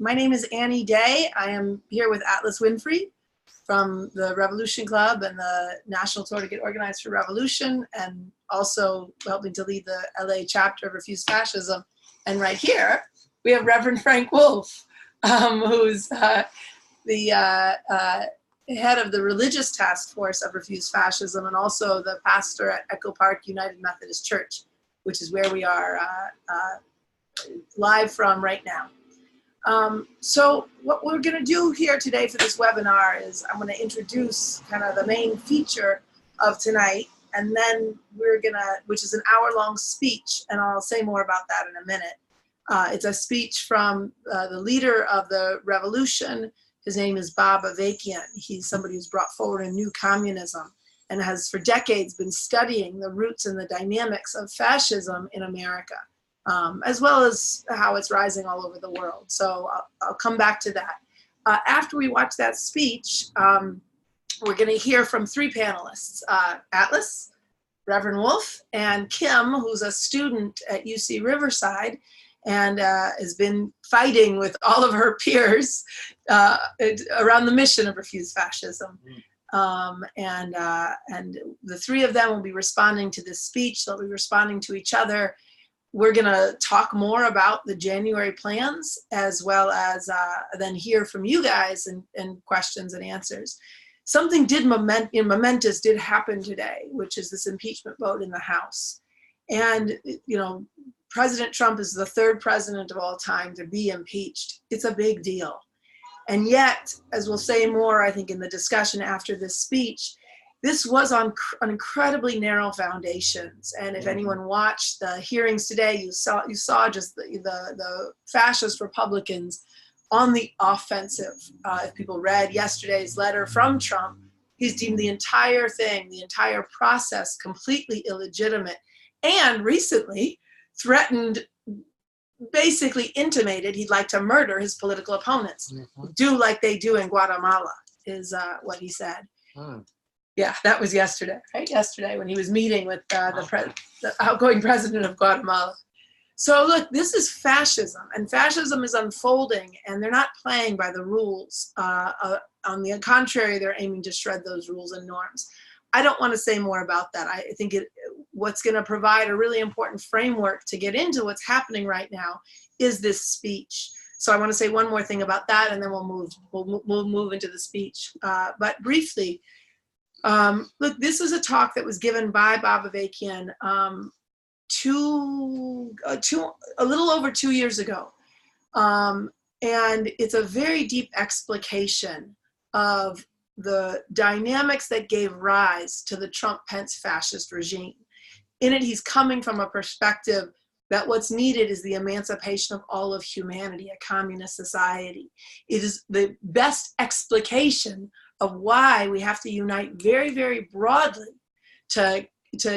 My name is Annie Day. I am here with Atlas Winfrey from the Revolution Club and the National Tour to Get Organized for Revolution, and also helping to lead the LA chapter of Refuse Fascism. And right here, we have Reverend Frank Wolf, who's the head of the religious task force of Refuse Fascism, and also the pastor at Echo Park United Methodist Church, which is where we are live from right now. So what we're going to do here today for this webinar is I'm going to introduce kind of the main feature of tonight, and then we're going to, which is an hour-long speech, and I'll say more about that in a minute. It's a speech from the leader of the revolution. His name is Bob Avakian. He's somebody who's brought forward a new communism and has for decades been studying the roots and the dynamics of fascism in America, as well as how it's rising all over the world. So I'll come back to that. After we watch that speech, we're going to hear from three panelists, Atlas, Reverend Wolf, and Kim, who's a student at UC Riverside and has been fighting with all of her peers around the mission of Refuse Fascism. And the three of them will be responding to this speech. They'll be responding to each other. We're going to talk more about the January plans, as well as then hear from you guys and questions and answers. Something momentous did happen today, which is this impeachment vote in the House. And, you know, President Trump is the third president of all time to be impeached. It's a big deal. And yet, as we'll say more, I think, in the discussion after this speech, this was on incredibly narrow foundations. And if anyone watched the hearings today, you saw just the fascist Republicans on the offensive. If people read yesterday's letter from Trump, he's deemed the entire thing, the entire process, completely illegitimate, and recently threatened, basically intimated he'd like to murder his political opponents. Do like they do in Guatemala, is what he said. Yeah, that was yesterday, right? Yesterday when he was meeting with the outgoing president of Guatemala. So look, this is fascism, and fascism is unfolding, and they're not playing by the rules. On the contrary, they're aiming to shred those rules and norms. I don't want to say more about that. I think what's going to provide a really important framework to get into what's happening right now is this speech. So I want to say one more thing about that, and then we'll move into the speech. But briefly, look, this is a talk that was given by Bob Avakian a little over 2 years ago. And it's a very deep explication of the dynamics that gave rise to the Trump-Pence fascist regime. In it, he's coming from a perspective that what's needed is the emancipation of all of humanity, a communist society. It is the best explication of why we have to unite very, very broadly to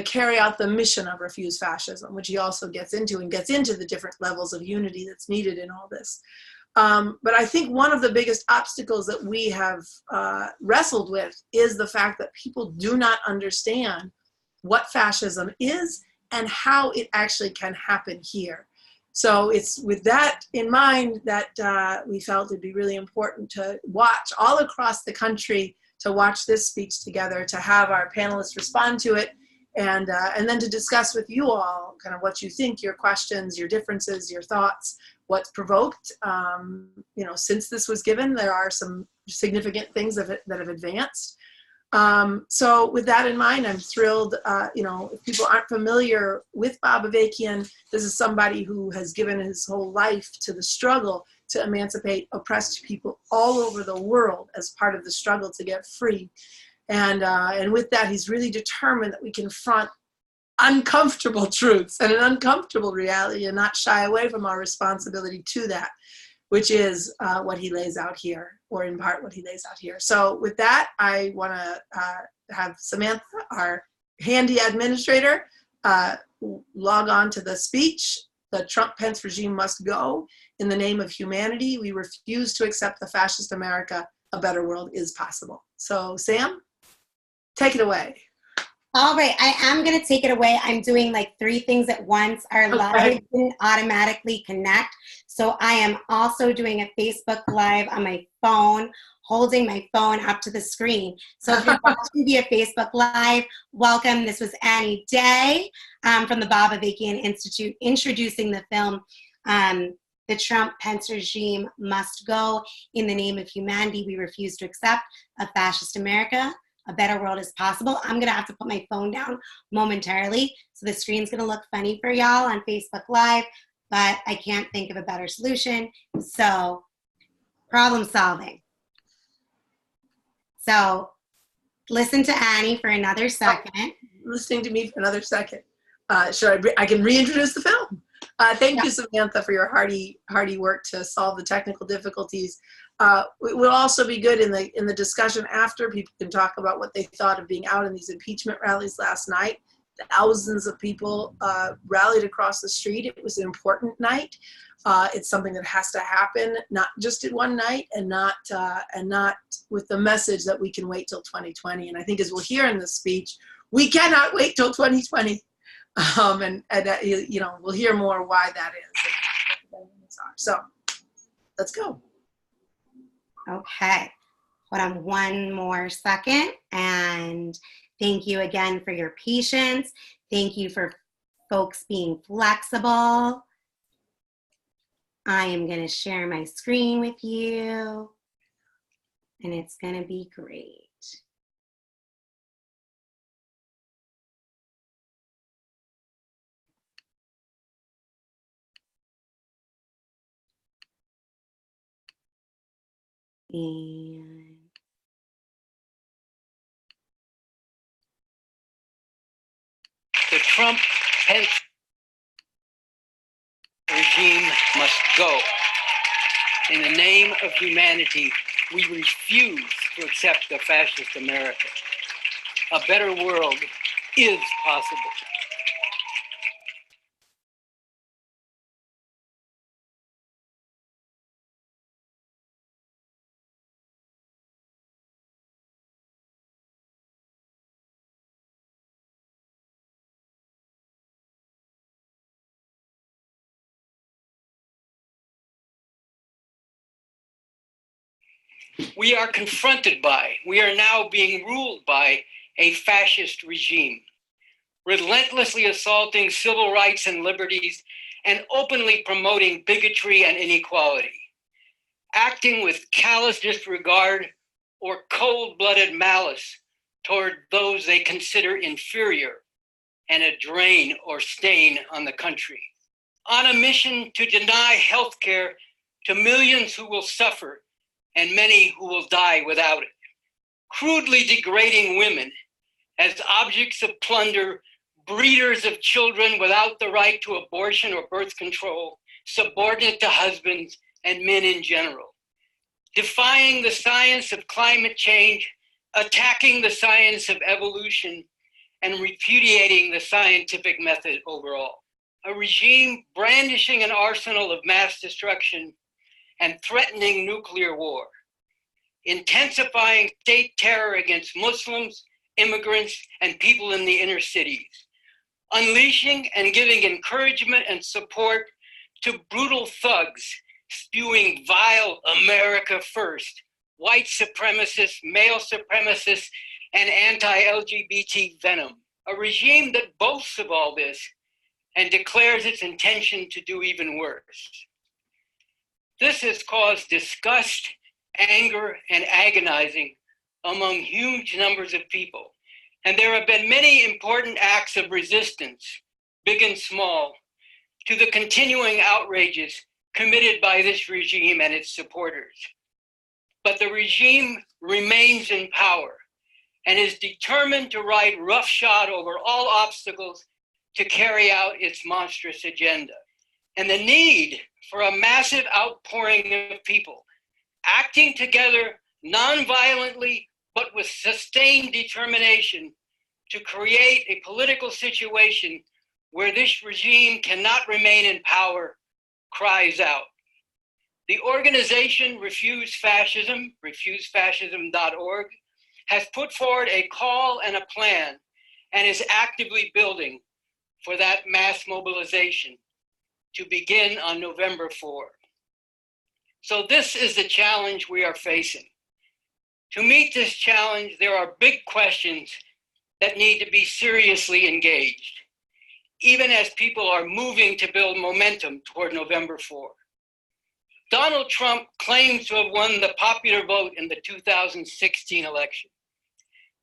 carry out the mission of Refuse Fascism, which he also gets into, and gets into the different levels of unity that's needed in all this. But I think one of the biggest obstacles that we have wrestled with is the fact that people do not understand what fascism is and how it actually can happen here. So it's with that in mind that we felt it'd be really important to watch all across the country, to watch this speech together, to have our panelists respond to it, and then to discuss with you all kind of what you think, your questions, your differences, your thoughts, what's provoked. You know, since this was given, there are some significant things that have advanced. So with that in mind, I'm thrilled, you know, if people aren't familiar with Bob Avakian, this is somebody who has given his whole life to the struggle to emancipate oppressed people all over the world as part of the struggle to get free. And with that, he's really determined that we confront uncomfortable truths and an uncomfortable reality and not shy away from our responsibility to that, which is what he lays out here, or in part what he lays out here. So with that, I want to have Samantha, our handy administrator, log on to the speech. The Trump-Pence regime must go. In the name of humanity, we refuse to accept the fascist America. A better world is possible. So Sam, take it away. All right, I am going to take it away. I'm doing like 3 things at once. Our live didn't automatically connect. So I am also doing a Facebook Live on my phone, holding my phone up to the screen. So if you're watching via Facebook Live, welcome. This was Annie Day from the Bob Avakian Institute introducing the film, The Trump-Pence Regime Must Go. In the name of humanity, we refuse to accept a fascist America. A better world is possible. I'm gonna have to put my phone down momentarily, so the screen's gonna look funny for y'all on Facebook Live, but I can't think of a better solution. So, problem solving. So, listen to Annie for another second. Listening to me for another second. I can reintroduce the film. Thank you, Samantha, for your hearty work to solve the technical difficulties. It will also be good in the discussion after. People can talk about what they thought of being out in these impeachment rallies last night. Thousands of people rallied across the street. It was an important night. It's something that has to happen, not just in one night, and not with the message that we can wait till 2020. And I think, as we'll hear in this speech, we cannot wait till 2020. You know, we'll hear more why that is. So let's go. Okay, hold on one more second, and thank you again for your patience. Thank you for folks being flexible. I am going to share my screen with you, and it's going to be great. And the Trump-Pence regime must go. In the name of humanity, we refuse to accept a fascist America. A better world is possible. We are confronted by, we are now being ruled by a fascist regime, relentlessly assaulting civil rights and liberties and openly promoting bigotry and inequality, acting with callous disregard or cold-blooded malice toward those they consider inferior and a drain or stain on the country, on a mission to deny health care to millions who will suffer and many who will die without it, crudely degrading women as objects of plunder, breeders of children without the right to abortion or birth control, subordinate to husbands and men in general, defying the science of climate change, attacking the science of evolution, and repudiating the scientific method overall. A regime brandishing an arsenal of mass destruction and threatening nuclear war, intensifying state terror against Muslims, immigrants, and people in the inner cities, unleashing and giving encouragement and support to brutal thugs spewing vile America first, white supremacists, male supremacists, and anti-LGBT venom. A regime that boasts of all this and declares its intention to do even worse. This has caused disgust, anger, and agonizing among huge numbers of people. And there have been many important acts of resistance, big and small, to the continuing outrages committed by this regime and its supporters. But the regime remains in power and is determined to ride roughshod over all obstacles to carry out its monstrous agenda. And the need for a massive outpouring of people acting together non-violently, but with sustained determination to create a political situation where this regime cannot remain in power, cries out. The organization Refuse Fascism, refusefascism.org, has put forward a call and a plan and is actively building for that mass mobilization to begin on November 4. So this is the challenge we are facing. To meet this challenge, there are big questions that need to be seriously engaged, even as people are moving to build momentum toward November 4. Donald Trump claims to have won the popular vote in the 2016 election.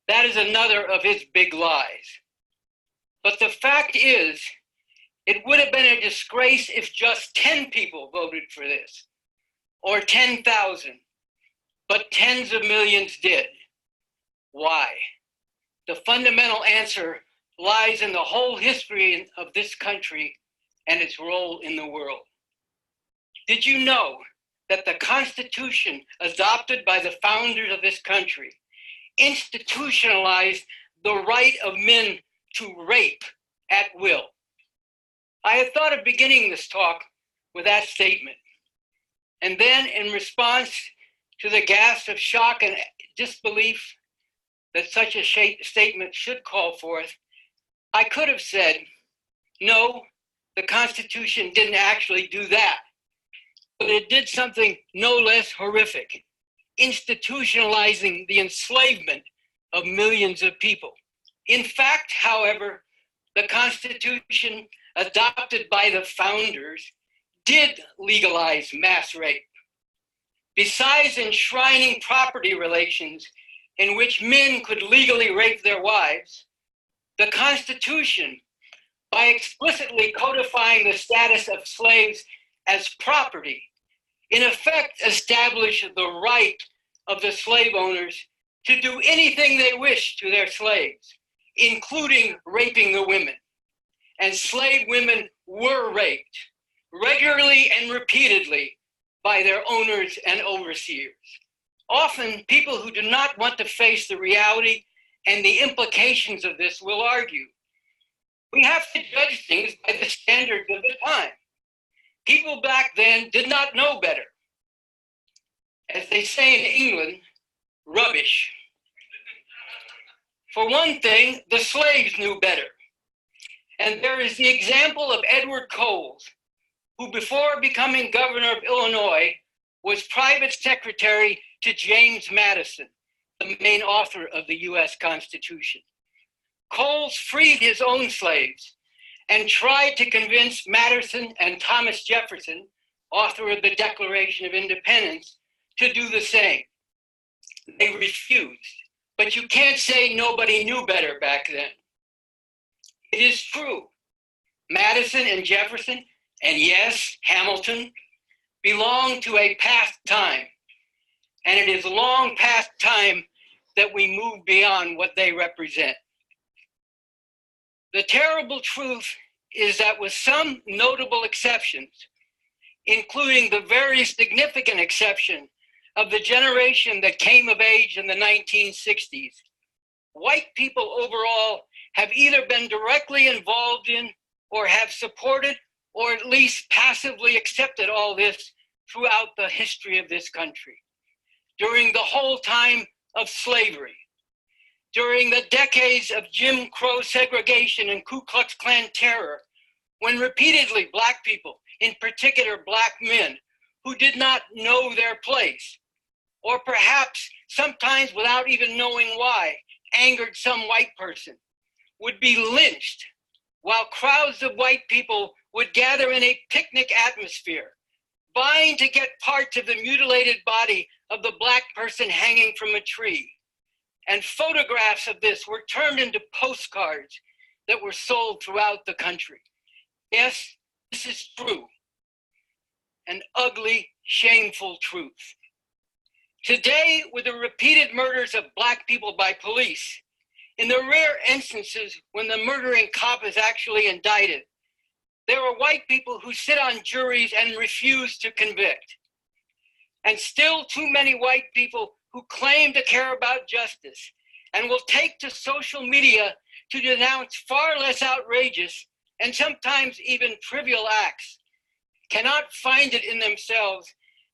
That is another of his big lies. But the fact is, it would have been a disgrace if just 10 people voted for this, or 10,000, but tens of millions did. Why? The fundamental answer lies in the whole history of this country and its role in the world. Did you know that the Constitution adopted by the founders of this country institutionalized the right of men to rape at will? I had thought of beginning this talk with that statement. And then in response to the gasp of shock and disbelief that such a statement should call forth, I could have said, no, the Constitution didn't actually do that. But it did something no less horrific, institutionalizing the enslavement of millions of people. In fact, however, the Constitution adopted by the founders did legalize mass rape. Besides enshrining property relations in which men could legally rape their wives, the Constitution, by explicitly codifying the status of slaves as property, in effect established the right of the slave owners to do anything they wished to their slaves, including raping the women. And slave women were raped regularly and repeatedly by their owners and overseers. Often, people who do not want to face the reality and the implications of this will argue, we have to judge things by the standards of the time. People back then did not know better. As they say in England, rubbish. For one thing, the slaves knew better. And there is the example of Edward Coles, who before becoming governor of Illinois was private secretary to James Madison, the main author of the US Constitution. Coles freed his own slaves and tried to convince Madison and Thomas Jefferson, author of the Declaration of Independence, to do the same. They refused, but you can't say nobody knew better back then. It is true. Madison and Jefferson, and yes, Hamilton, belong to a past time. And it is long past time that we move beyond what they represent. The terrible truth is that with some notable exceptions, including the very significant exception of the generation that came of age in the 1960s, white people overall have either been directly involved in or have supported or at least passively accepted all this throughout the history of this country. During the whole time of slavery, during the decades of Jim Crow segregation and Ku Klux Klan terror, when repeatedly Black people, in particular Black men, who did not know their place, or perhaps sometimes without even knowing why, angered some white person, would be lynched, while crowds of white people would gather in a picnic atmosphere, vying to get parts of the mutilated body of the Black person hanging from a tree. And photographs of this were turned into postcards that were sold throughout the country. Yes, this is true. An ugly, shameful truth. Today, with the repeated murders of Black people by police, in the rare instances when the murdering cop is actually indicted, there are white people who sit on juries and refuse to convict. And still too many white people who claim to care about justice and will take to social media to denounce far less outrageous and sometimes even trivial acts, cannot find it in themselves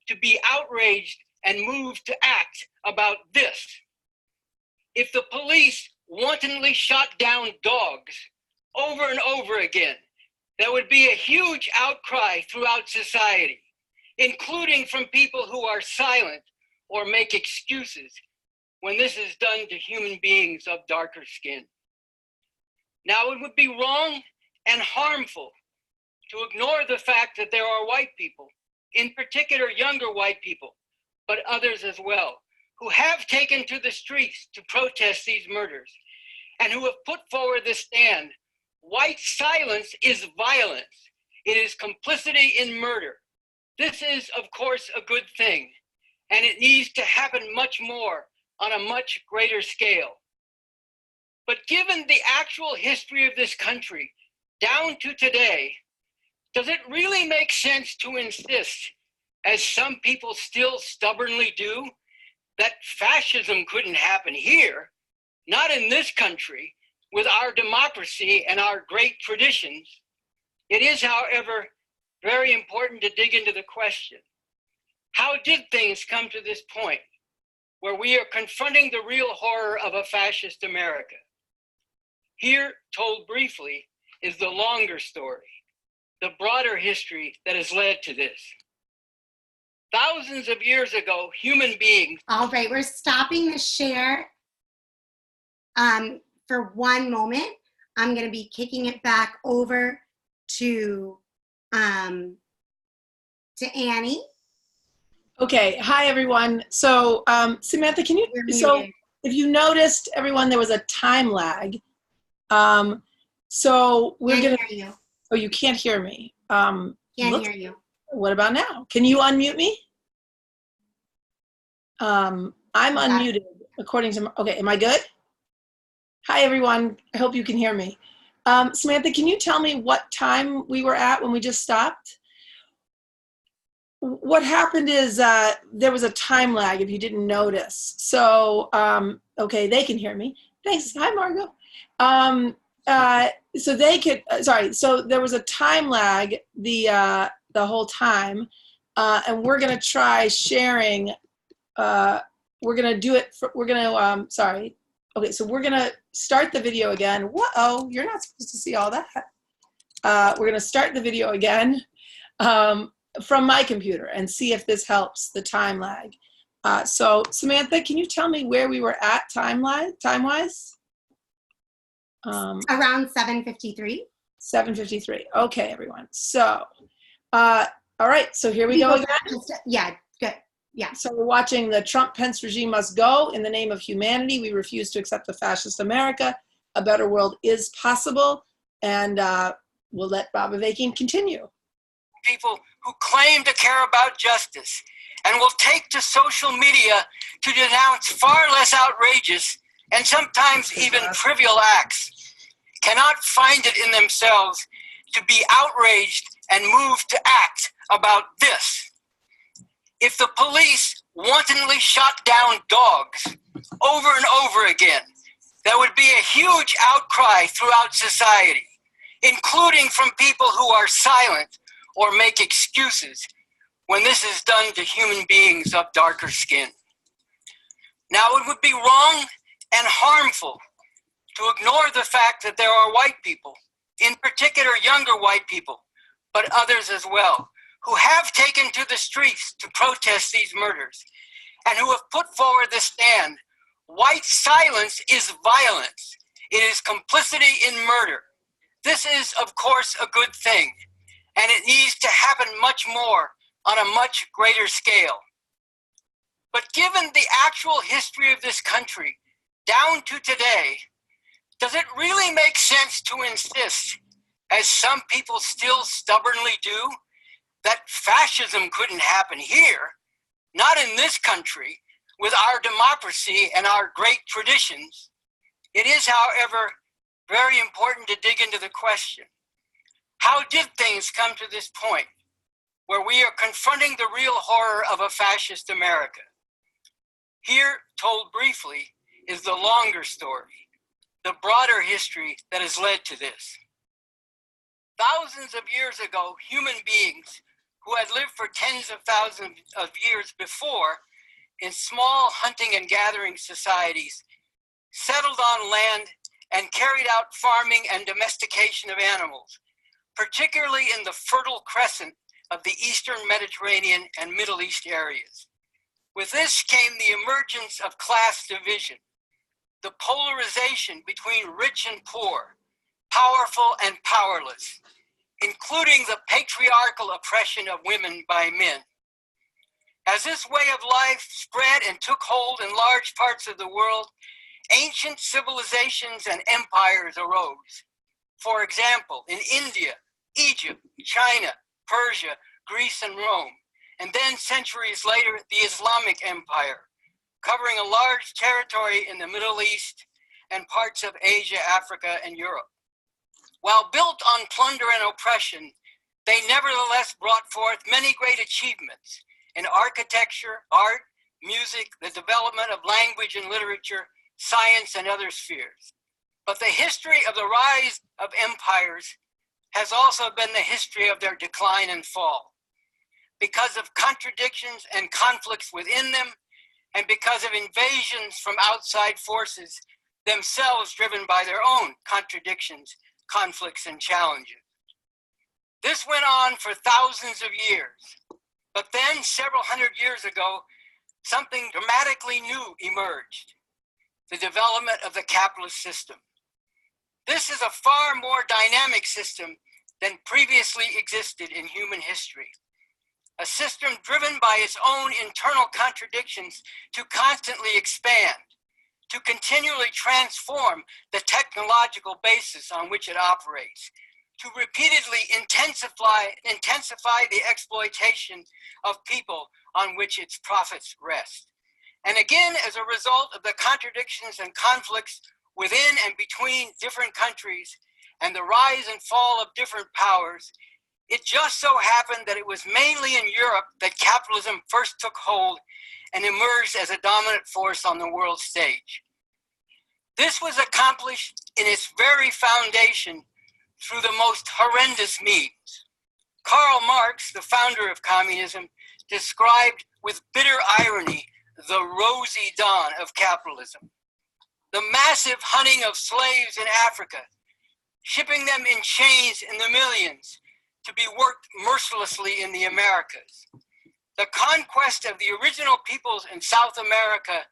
to be outraged and moved to act about this. If the police wantonly shot down dogs over and over again, there would be a huge outcry throughout society. including from people who are silent or make excuses when this is done to human beings of darker skin. Now, it would be wrong and harmful to ignore the fact that there are white people, in particular younger white people, but others as well, who have taken to the streets to protest these murders and who have put forward the stand. White silence is violence. It is complicity in murder. This is, of course, a good thing, and it needs to happen much more on a much greater scale. But given the actual history of this country down to today, does it really make sense to insist, as some people still stubbornly do, that fascism couldn't happen here, not in this country, with our democracy and our great traditions? It is, however, very important to dig into the question: how did things come to this point where we are confronting the real horror of a fascist America? Here, told briefly, is the longer story, the broader history that has led to this. Thousands of years ago, human beings... All right, we're stopping the share for one moment. I'm going to be kicking it back over to Annie. Okay, hi everyone. So Samantha, can you, so if you noticed, everyone, there was a time lag. So we're going to, hear you. oh, you can't hear me. Can't hear you. What about now? Can you unmute me? I'm unmuted according to, okay, am I good? Hi everyone, I hope you can hear me. Samantha, can you tell me what time we were at when we just stopped? What happened is there was a time lag if you didn't notice. So, okay, they can hear me. Thanks, hi Margot. So they could, sorry, so there was a time lag the whole time, and we're gonna try sharing, we're gonna do it, sorry. Okay, so we're gonna start the video again. Whoa, you're not supposed to see all that. We're gonna start the video again from my computer and see if this helps the time lag. So Samantha, can you tell me where we were at time-wise? Around 7:53. 7:53. Okay, everyone. So, all right. So here we go again. Yeah, good. Yeah. So we're watching the Trump-Pence regime must go. In the name of humanity, we refuse to accept the fascist America. A better world is possible. And we'll let Bob Avakian continue. People who claim to care about justice and will take to social media to denounce far less outrageous and sometimes even trivial acts, cannot find it in themselves to be outraged and moved to act about this. If the police wantonly shot down dogs over and over again, there would be a huge outcry throughout society, including from people who are silent or make excuses when this is done to human beings of darker skin. Now, it would be wrong and harmful to ignore the fact that there are white people, in particular younger white people, but others as well, who have taken to the streets to protest these murders and who have put forward the stand. White silence is violence. It is complicity in murder. This is, of course, a good thing, and it needs to happen much more on a much greater scale. But given the actual history of this country down to today, does it really make sense to insist, as some people still stubbornly do, that fascism couldn't happen here, not in this country, with our democracy and our great traditions? It is, however, very important to dig into the question: how did things come to this point where we are confronting the real horror of a fascist America? Here, told briefly, is the longer story, the broader history that has led to this. Thousands of years ago, human beings who had lived for tens of thousands of years before in small hunting and gathering societies settled on land and carried out farming and domestication of animals, particularly in the Fertile Crescent of the Eastern Mediterranean and Middle East areas. With this came the emergence of class division, the polarization between rich and poor, powerful and powerless, including the patriarchal oppression of women by men. As this way of life spread and took hold in large parts of the world, ancient civilizations and empires arose. For example, in India, Egypt, China, Persia, Greece, and Rome, and then centuries later, the Islamic Empire, covering a large territory in the Middle East and parts of Asia, Africa, and Europe. While built on plunder and oppression, they nevertheless brought forth many great achievements in architecture, art, music, the development of language and literature, science, and other spheres. But the history of the rise of empires has also been the history of their decline and fall. Because of contradictions and conflicts within them, and because of invasions from outside forces, themselves driven by their own contradictions, conflicts, and challenges. This went on for thousands of years. But then, several hundred years ago, something dramatically new emerged: the development of the capitalist system. This is a far more dynamic system than previously existed in human history. A system driven by its own internal contradictions to constantly expand, to continually transform the technological basis on which it operates, to repeatedly intensify the exploitation of people on which its profits rest. And again, as a result of the contradictions and conflicts within and between different countries and the rise and fall of different powers, it just so happened that it was mainly in Europe that capitalism first took hold and emerged as a dominant force on the world stage. This was accomplished in its very foundation through the most horrendous means. Karl Marx, the founder of communism, described with bitter irony the rosy dawn of capitalism. The massive hunting of slaves in Africa, shipping them in chains in the millions to be worked mercilessly in the Americas. The conquest of the original peoples in South America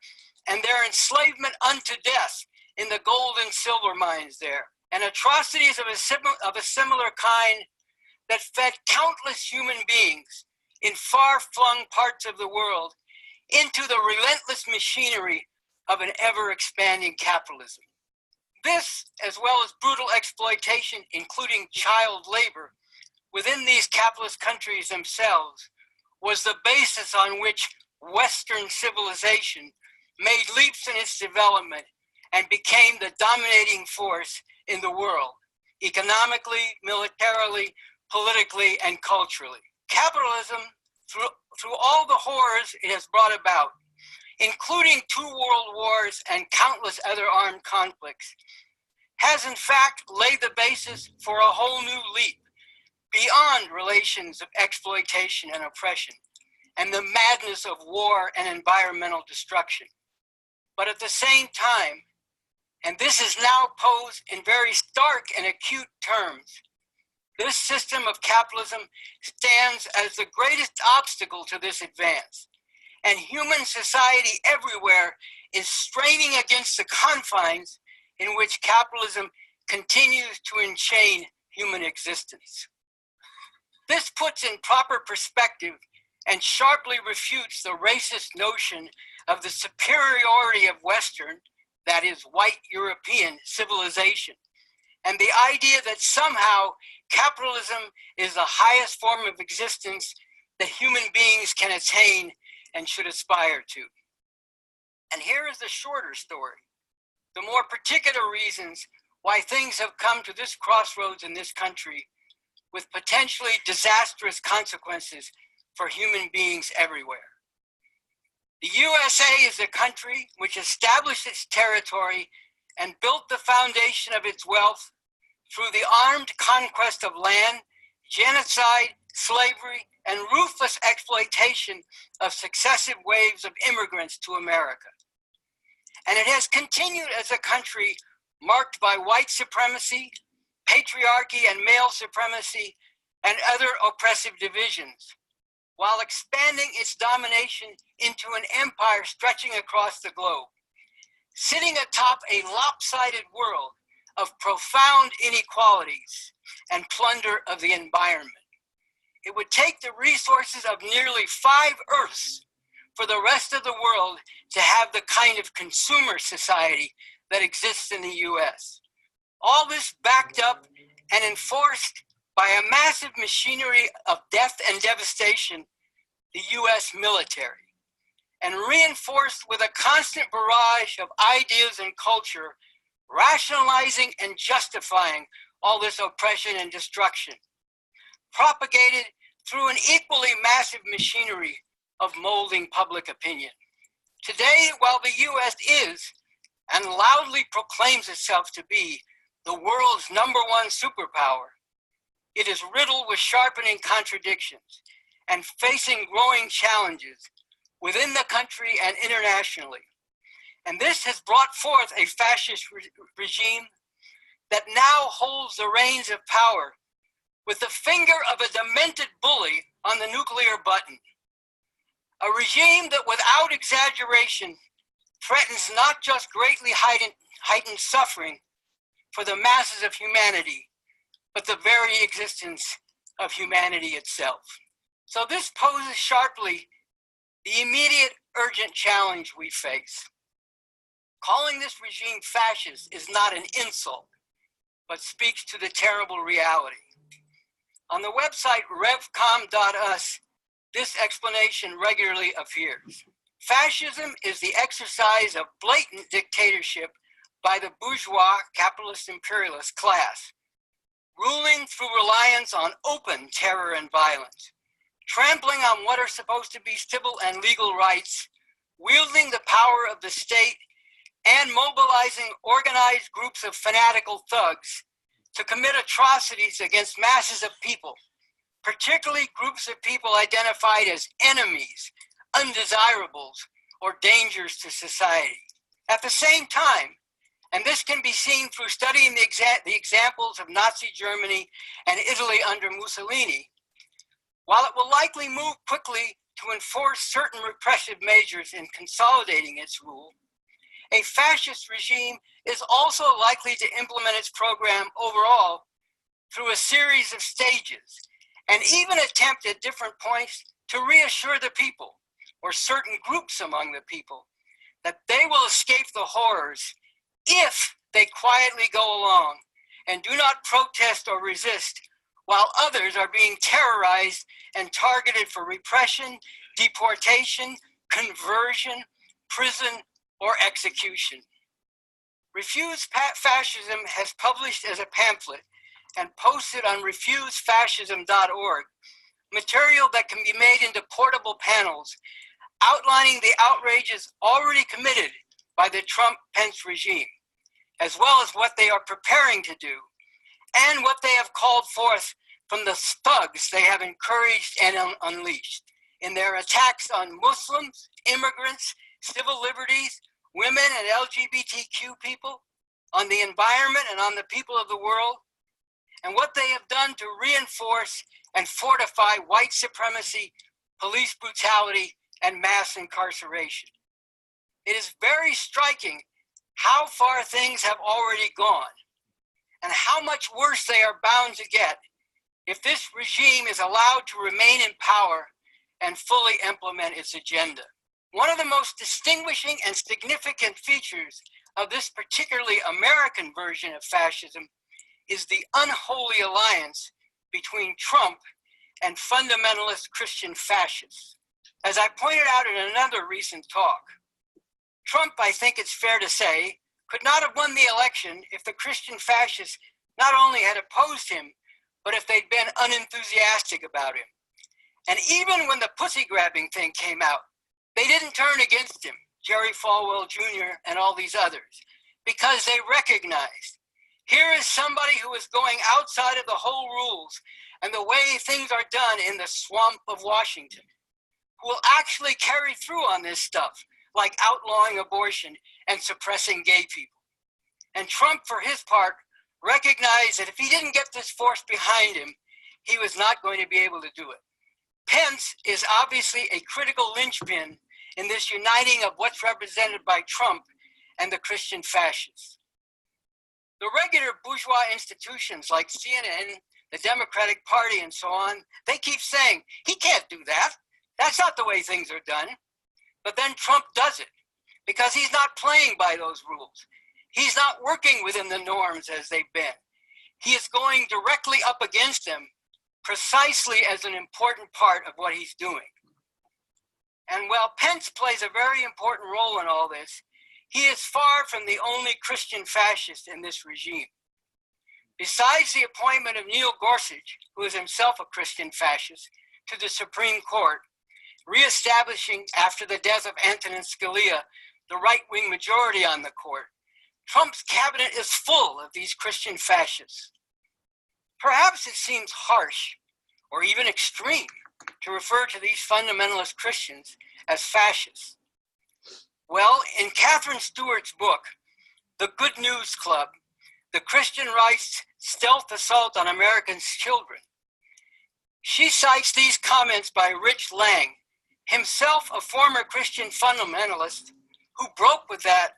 and their enslavement unto death in the gold and silver mines there, and atrocities of a similar kind that fed countless human beings in far-flung parts of the world into the relentless machinery of an ever-expanding capitalism. This, as well as brutal exploitation, including child labor, within these capitalist countries themselves, was the basis on which Western civilization made leaps in its development and became the dominating force in the world, economically, militarily, politically, and culturally. Capitalism, through all the horrors it has brought about, including 2 world wars and countless other armed conflicts, has in fact laid the basis for a whole new leap beyond relations of exploitation and oppression and the madness of war and environmental destruction. But at the same time, and this is now posed in very stark and acute terms, this system of capitalism stands as the greatest obstacle to this advance, and human society everywhere is straining against the confines in which capitalism continues to enchain human existence. This puts in proper perspective and sharply refutes the racist notion of the superiority of Western, that is, white European civilization, and the idea that somehow capitalism is the highest form of existence that human beings can attain and should aspire to. And here is the shorter story, the more particular reasons why things have come to this crossroads in this country with potentially disastrous consequences for human beings everywhere. The USA is a country which established its territory and built the foundation of its wealth through the armed conquest of land, genocide, slavery, and ruthless exploitation of successive waves of immigrants to America. And it has continued as a country marked by white supremacy, patriarchy, and male supremacy, and other oppressive divisions, while expanding its domination into an empire stretching across the globe, sitting atop a lopsided world of profound inequalities and plunder of the environment. It would take the resources of nearly 5 Earths for the rest of the world to have the kind of consumer society that exists in the US. All this backed up and enforced by a massive machinery of death and devastation, the US military, and reinforced with a constant barrage of ideas and culture, rationalizing and justifying all this oppression and destruction, propagated through an equally massive machinery of molding public opinion. Today, while the US is, and loudly proclaims itself to be, the world's #1 superpower, it is riddled with sharpening contradictions and facing growing challenges within the country and internationally. And this has brought forth a fascist regime that now holds the reins of power with the finger of a demented bully on the nuclear button. A regime that, without exaggeration, threatens not just greatly heightened suffering for the masses of humanity, but the very existence of humanity itself. So this poses sharply the immediate urgent challenge we face. Calling this regime fascist is not an insult, but speaks to the terrible reality. On the website revcom.us, this explanation regularly appears. Fascism is the exercise of blatant dictatorship by the bourgeois capitalist imperialist class, ruling through reliance on open terror and violence, trampling on what are supposed to be civil and legal rights, wielding the power of the state, and mobilizing organized groups of fanatical thugs to commit atrocities against masses of people, particularly groups of people identified as enemies, undesirables, or dangers to society. At the same time, and this can be seen through studying the examples of Nazi Germany and Italy under Mussolini, while it will likely move quickly to enforce certain repressive measures in consolidating its rule, a fascist regime is also likely to implement its program overall through a series of stages, and even attempt at different points to reassure the people, or certain groups among the people, that they will escape the horrors if they quietly go along and do not protest or resist, while others are being terrorized and targeted for repression, deportation, conversion, prison, or execution. Refuse Fascism has published as a pamphlet and posted on refusefascism.org material that can be made into portable panels outlining the outrages already committed by the Trump-Pence regime, as well as what they are preparing to do and what they have called forth from the thugs they have encouraged and unleashed in their attacks on Muslims, immigrants, civil liberties, women and LGBTQ people, on the environment and on the people of the world, and what they have done to reinforce and fortify white supremacy, police brutality, and mass incarceration. It is very striking how far things have already gone and how much worse they are bound to get if this regime is allowed to remain in power and fully implement its agenda. One of the most distinguishing and significant features of this particularly American version of fascism is the unholy alliance between Trump and fundamentalist Christian fascists. As I pointed out in another recent talk, Trump, I think it's fair to say, could not have won the election if the Christian fascists not only had opposed him, but if they'd been unenthusiastic about him. And even when the pussy grabbing thing came out, they didn't turn against him, Jerry Falwell Jr. and all these others, because they recognized here is somebody who is going outside of the whole rules and the way things are done in the swamp of Washington, who will actually carry through on this stuff, like outlawing abortion and suppressing gay people. And Trump, for his part, recognized that if he didn't get this force behind him, he was not going to be able to do it. Pence is obviously a critical linchpin in this uniting of what's represented by Trump and the Christian fascists. The regular bourgeois institutions like CNN, the Democratic Party, and so on, they keep saying, he can't do that. That's not the way things are done. But then Trump does it because he's not playing by those rules. He's not working within the norms as they've been. He is going directly up against them precisely as an important part of what he's doing. And while Pence plays a very important role in all this, he is far from the only Christian fascist in this regime. Besides the appointment of Neil Gorsuch, who is himself a Christian fascist, to the Supreme Court, reestablishing after the death of Antonin Scalia the right-wing majority on the court, Trump's cabinet is full of these Christian fascists. Perhaps it seems harsh or even extreme to refer to these fundamentalist Christians as fascists. Well, in Catherine Stewart's book, The Good News Club, the Christian Right's Stealth Assault on Americans' Children, she cites these comments by Rich Lang, himself a former Christian fundamentalist who broke with that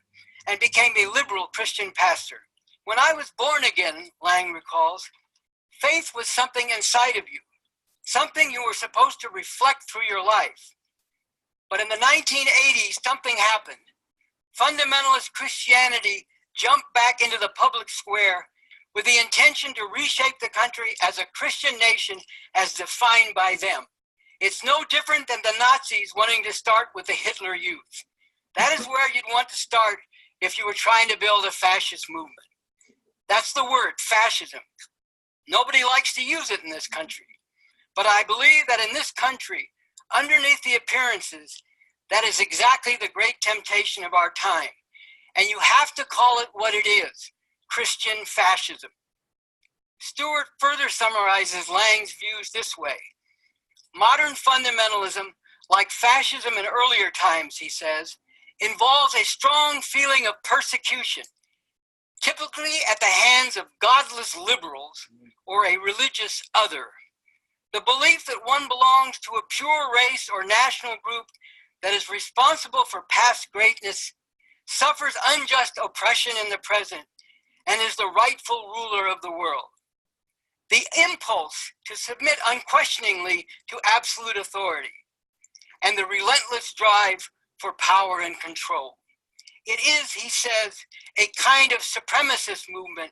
and became a liberal Christian pastor. When I was born again, Lang recalls, faith was something inside of you, something you were supposed to reflect through your life. But in the 1980s, something happened. Fundamentalist Christianity jumped back into the public square with the intention to reshape the country as a Christian nation as defined by them. It's no different than the Nazis wanting to start with the Hitler Youth. That is where you'd want to start if you were trying to build a fascist movement. That's the word, fascism. Nobody likes to use it in this country. But I believe that in this country, underneath the appearances, that is exactly the great temptation of our time. And you have to call it what it is, Christian fascism. Stewart further summarizes Lang's views this way. Modern fundamentalism, like fascism in earlier times, he says, involves a strong feeling of persecution, typically at the hands of godless liberals or a religious other. The belief that one belongs to a pure race or national group that is responsible for past greatness, suffers unjust oppression in the present, and is the rightful ruler of the world. The impulse to submit unquestioningly to absolute authority, and the relentless drive for power and control. It is, he says, a kind of supremacist movement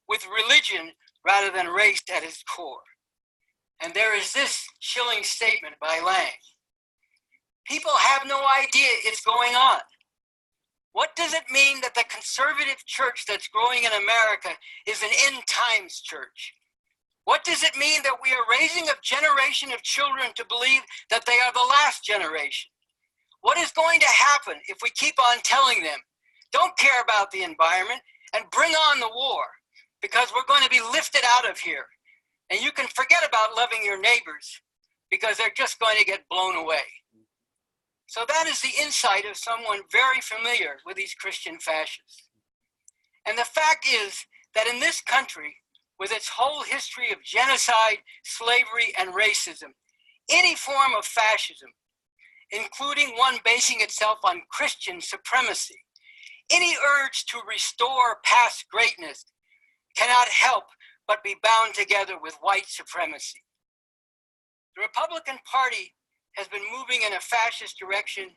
with religion rather than race at its core. And there is this chilling statement by Lang. People have no idea it's going on. What does it mean that the conservative church that's growing in America is an end times church? What does it mean that we are raising a generation of children to believe that they are the last generation? What is going to happen if we keep on telling them, don't care about the environment and bring on the war because we're going to be lifted out of here and you can forget about loving your neighbors because they're just going to get blown away. So that is the insight of someone very familiar with these Christian fascists. And the fact is that in this country, with its whole history of genocide, slavery, and racism, any form of fascism, including one basing itself on Christian supremacy, any urge to restore past greatness cannot help but be bound together with white supremacy. The Republican Party has been moving in a fascist direction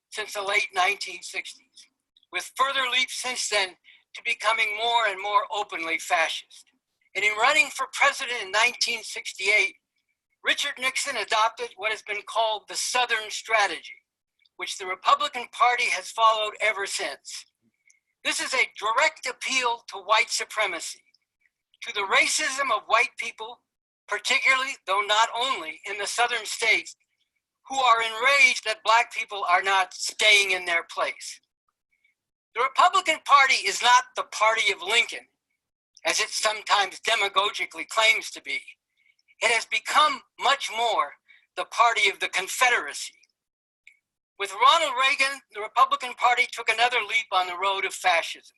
since the late 1960s, with further leaps since then to becoming more and more openly fascist. And in running for president in 1968, Richard Nixon adopted what has been called the Southern Strategy, which the Republican Party has followed ever since. This is a direct appeal to white supremacy, to the racism of white people, particularly, though not only, in the southern states, who are enraged that Black people are not staying in their place. The Republican Party is not the party of Lincoln, as it sometimes demagogically claims to be. It has become much more the party of the Confederacy. With Ronald Reagan, the Republican Party took another leap on the road of fascism.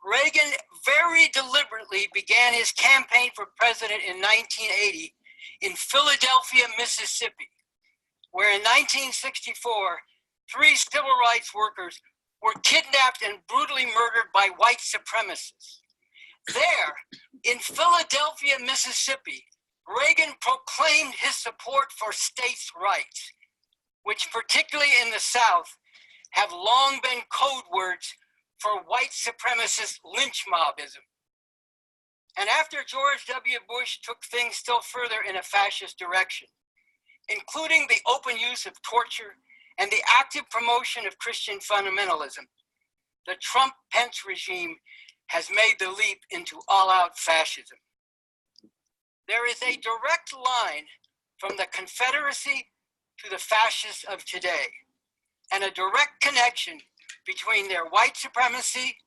Reagan very deliberately began his campaign for president in 1980 in Philadelphia, Mississippi, where in 1964, 3 civil rights workers were kidnapped and brutally murdered by white supremacists. There, in Philadelphia, Mississippi, Reagan proclaimed his support for states' rights, which particularly in the South have long been code words for white supremacist lynch mobism. And after George W. Bush took things still further in a fascist direction, including the open use of torture and the active promotion of Christian fundamentalism, the Trump-Pence regime has made the leap into all-out fascism. There is a direct line from the Confederacy to the fascists of today, and a direct connection between their white supremacy,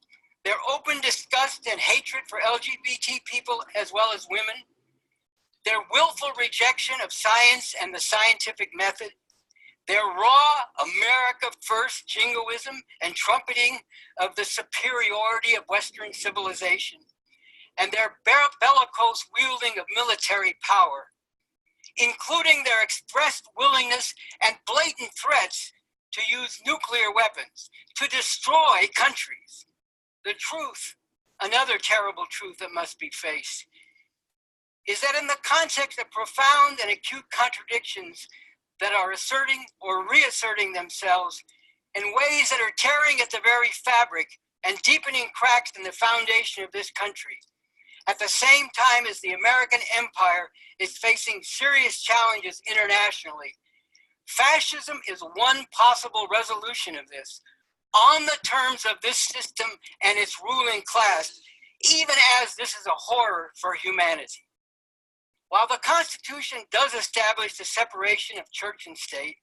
their open disgust and hatred for LGBT people as well as women, their willful rejection of science and the scientific method, their raw America first jingoism and trumpeting of the superiority of Western civilization, and their bellicose wielding of military power, including their expressed willingness and blatant threats to use nuclear weapons to destroy countries. The truth, another terrible truth that must be faced, is that in the context of profound and acute contradictions that are asserting or reasserting themselves in ways that are tearing at the very fabric and deepening cracks in the foundation of this country, at the same time as the American empire is facing serious challenges internationally, fascism is one possible resolution of this, on the terms of this system and its ruling class, even as this is a horror for humanity. While the Constitution does establish the separation of church and state,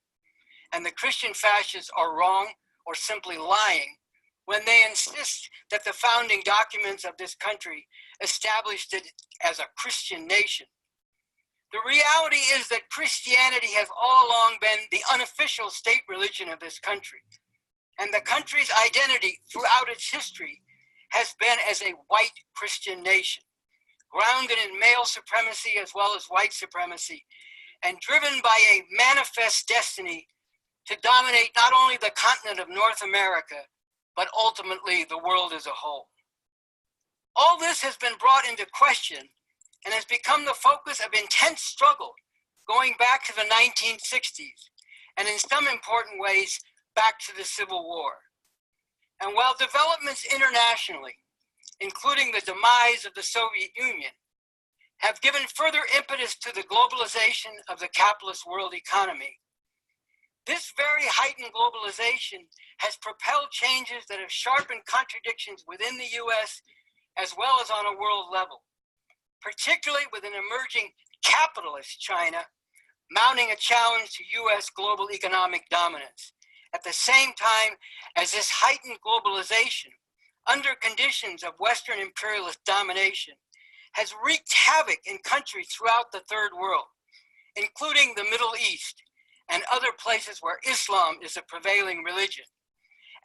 and the Christian fascists are wrong or simply lying when they insist that the founding documents of this country established it as a Christian nation, the reality is that Christianity has all along been the unofficial state religion of this country, and the country's identity throughout its history has been as a white Christian nation, grounded in male supremacy as well as white supremacy, and driven by a manifest destiny to dominate not only the continent of North America, but ultimately the world as a whole. All this has been brought into question and has become the focus of intense struggle going back to the 1960s, and in some important ways, back to the Civil War. And while developments internationally, including the demise of the Soviet Union, have given further impetus to the globalization of the capitalist world economy, this very heightened globalization has propelled changes that have sharpened contradictions within the US as well as on a world level, particularly with an emerging capitalist China mounting a challenge to US global economic dominance. At the same time as this heightened globalization, under conditions of Western imperialist domination, has wreaked havoc in countries throughout the Third World, including the Middle East and other places where Islam is the prevailing religion,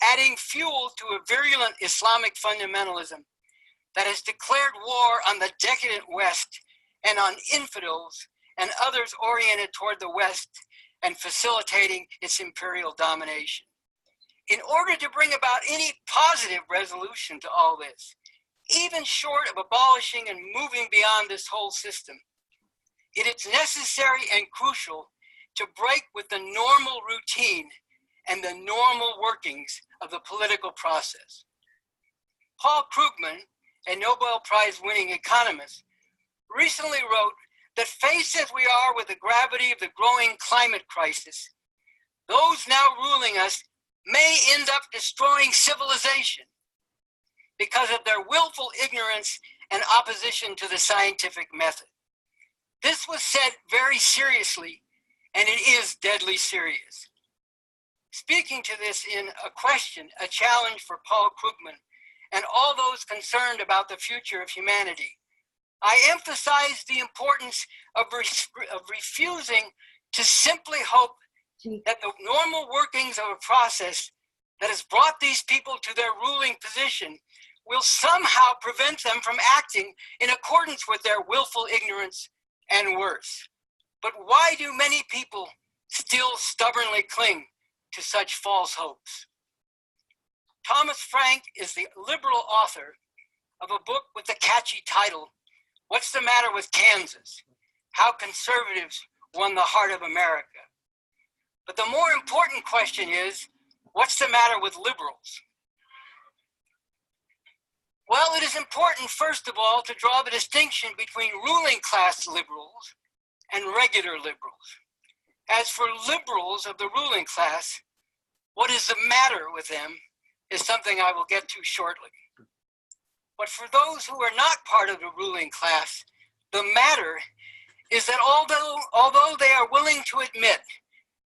adding fuel to a virulent Islamic fundamentalism that has declared war on the decadent West and on infidels and others oriented toward the West and facilitating its imperial domination. In order to bring about any positive resolution to all this, even short of abolishing and moving beyond this whole system, it is necessary and crucial to break with the normal routine and the normal workings of the political process. Paul Krugman, a Nobel Prize winning economist, recently wrote that faced as we are with the gravity of the growing climate crisis, those now ruling us may end up destroying civilization because of their willful ignorance and opposition to the scientific method. This was said very seriously, and it is deadly serious. Speaking to this in a question, a challenge for Paul Krugman and all those concerned about the future of humanity, I emphasize the importance of refusing to simply hope that the normal workings of a process that has brought these people to their ruling position will somehow prevent them from acting in accordance with their willful ignorance and worse. But why do many people still stubbornly cling to such false hopes? Thomas Frank is the liberal author of a book with the catchy title, What's the Matter with Kansas? How Conservatives Won the Heart of America. But the more important question is, what's the matter with liberals? Well, it is important, first of all, to draw the distinction between ruling class liberals and regular liberals. As for liberals of the ruling class, what is the matter with them is something I will get to shortly. But for those who are not part of the ruling class, the matter is that although they are willing to admit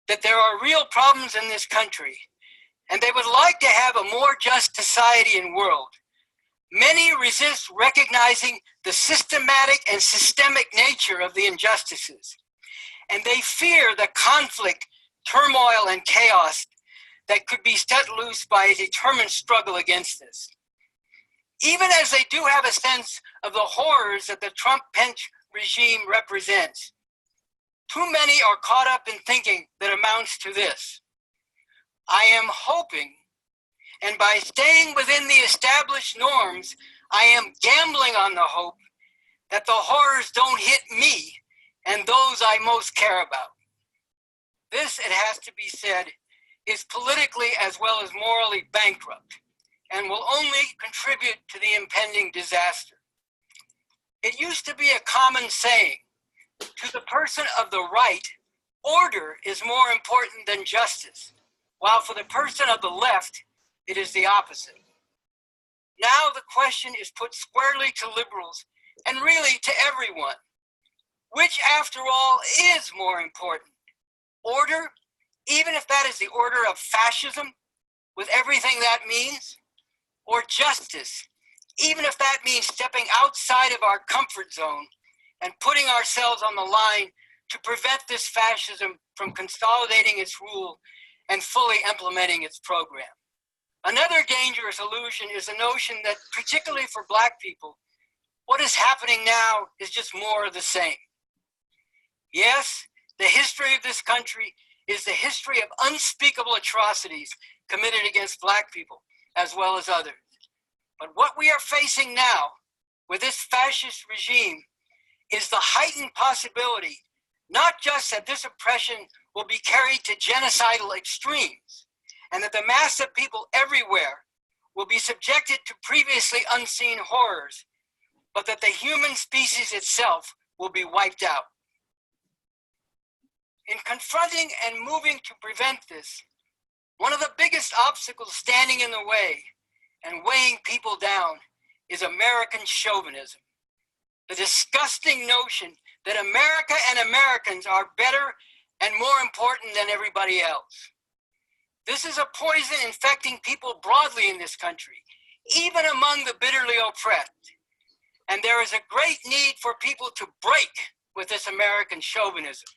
that there are real problems in this country, and they would like to have a more just society and world, many resist recognizing the systematic and systemic nature of the injustices, and they fear the conflict, turmoil, and chaos that could be set loose by a determined struggle against this. Even as they do have a sense of the horrors that the Trump-Pence regime represents, too many are caught up in thinking that amounts to this: I am hoping, and by staying within the established norms, I am gambling on the hope that the horrors don't hit me and those I most care about. This, it has to be said, is politically as well as morally bankrupt and will only contribute to the impending disaster. It used to be a common saying, to the person of the right, order is more important than justice, while for the person of the left, it is the opposite. Now the question is put squarely to liberals and really to everyone. Which, after all, is more important? Order, even if that is the order of fascism, with everything that means? Or justice, even if that means stepping outside of our comfort zone and putting ourselves on the line to prevent this fascism from consolidating its rule and fully implementing its program? Another dangerous illusion is the notion that, particularly for Black people, what is happening now is just more of the same. Yes, the history of this country is the history of unspeakable atrocities committed against Black people, as well as others. But what we are facing now with this fascist regime is the heightened possibility, not just that this oppression will be carried to genocidal extremes, and that the mass of people everywhere will be subjected to previously unseen horrors, but that the human species itself will be wiped out. In confronting and moving to prevent this, one of the biggest obstacles standing in the way and weighing people down is American chauvinism, the disgusting notion that America and Americans are better and more important than everybody else. This is a poison infecting people broadly in this country, even among the bitterly oppressed. And there is a great need for people to break with this American chauvinism.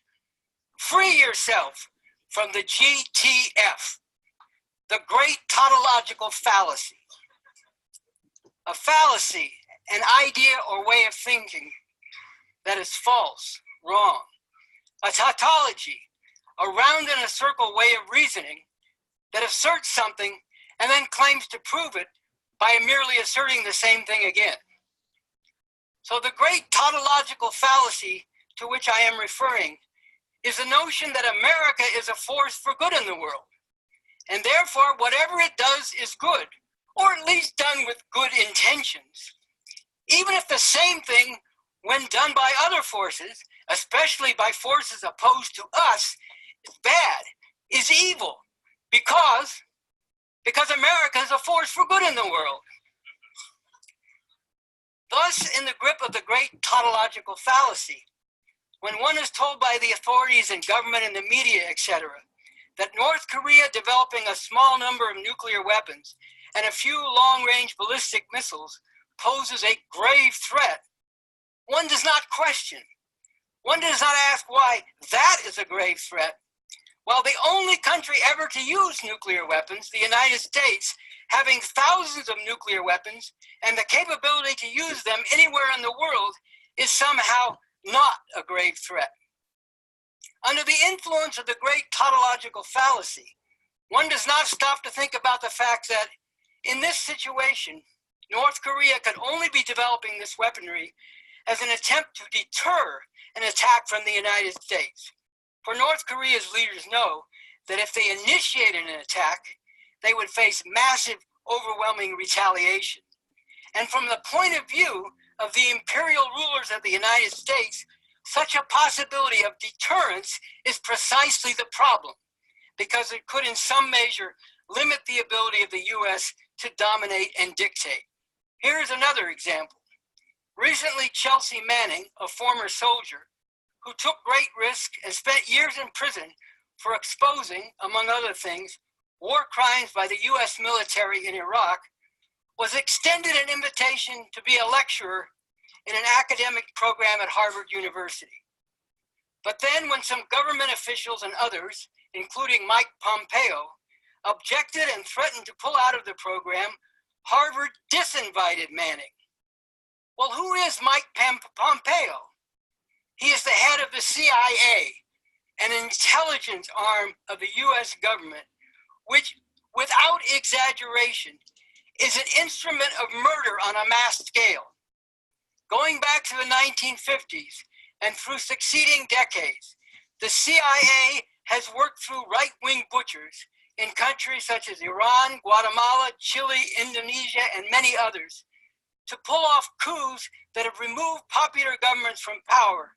Free yourself from the GTF, the great tautological fallacy. A fallacy, an idea or way of thinking that is false, wrong. A tautology, a round in a circle way of reasoning that asserts something and then claims to prove it by merely asserting the same thing again. So the great tautological fallacy to which I am referring is the notion that America is a force for good in the world, and therefore whatever it does is good, or at least done with good intentions, even if the same thing, when done by other forces, especially by forces opposed to us, is bad, is evil, because America is a force for good in the world. Thus, in the grip of the great tautological fallacy, when one is told by the authorities and government and the media, etc., that North Korea developing a small number of nuclear weapons and a few long-range ballistic missiles poses a grave threat, one does not question. One does not ask why that is a grave threat. while the only country ever to use nuclear weapons, the United States, having thousands of nuclear weapons and the capability to use them anywhere in the world, is somehow not a grave threat. Under the influence of the great tautological fallacy, one does not stop to think about the fact that in this situation, North Korea could only be developing this weaponry as an attempt to deter an attack from the United States. For North Korea's leaders know that if they initiated an attack, they would face massive, overwhelming retaliation. And from the point of view of the imperial rulers of the United States, such a possibility of deterrence is precisely the problem, because it could in some measure limit the ability of the US to dominate and dictate. Here's another example. Recently, Chelsea Manning, a former soldier, who took great risk and spent years in prison for exposing, among other things, war crimes by the US military in Iraq, was extended an invitation to be a lecturer in an academic program at Harvard University. But then when some government officials and others, including Mike Pompeo, objected and threatened to pull out of the program, Harvard disinvited Manning. Well, who is Mike Pompeo? He is the head of the CIA, an intelligence arm of the US government, which, without exaggeration, is an instrument of murder on a mass scale. Going back to the 1950s and through succeeding decades, the CIA has worked through right-wing butchers in countries such as Iran, Guatemala, Chile, Indonesia, and many others to pull off coups that have removed popular governments from power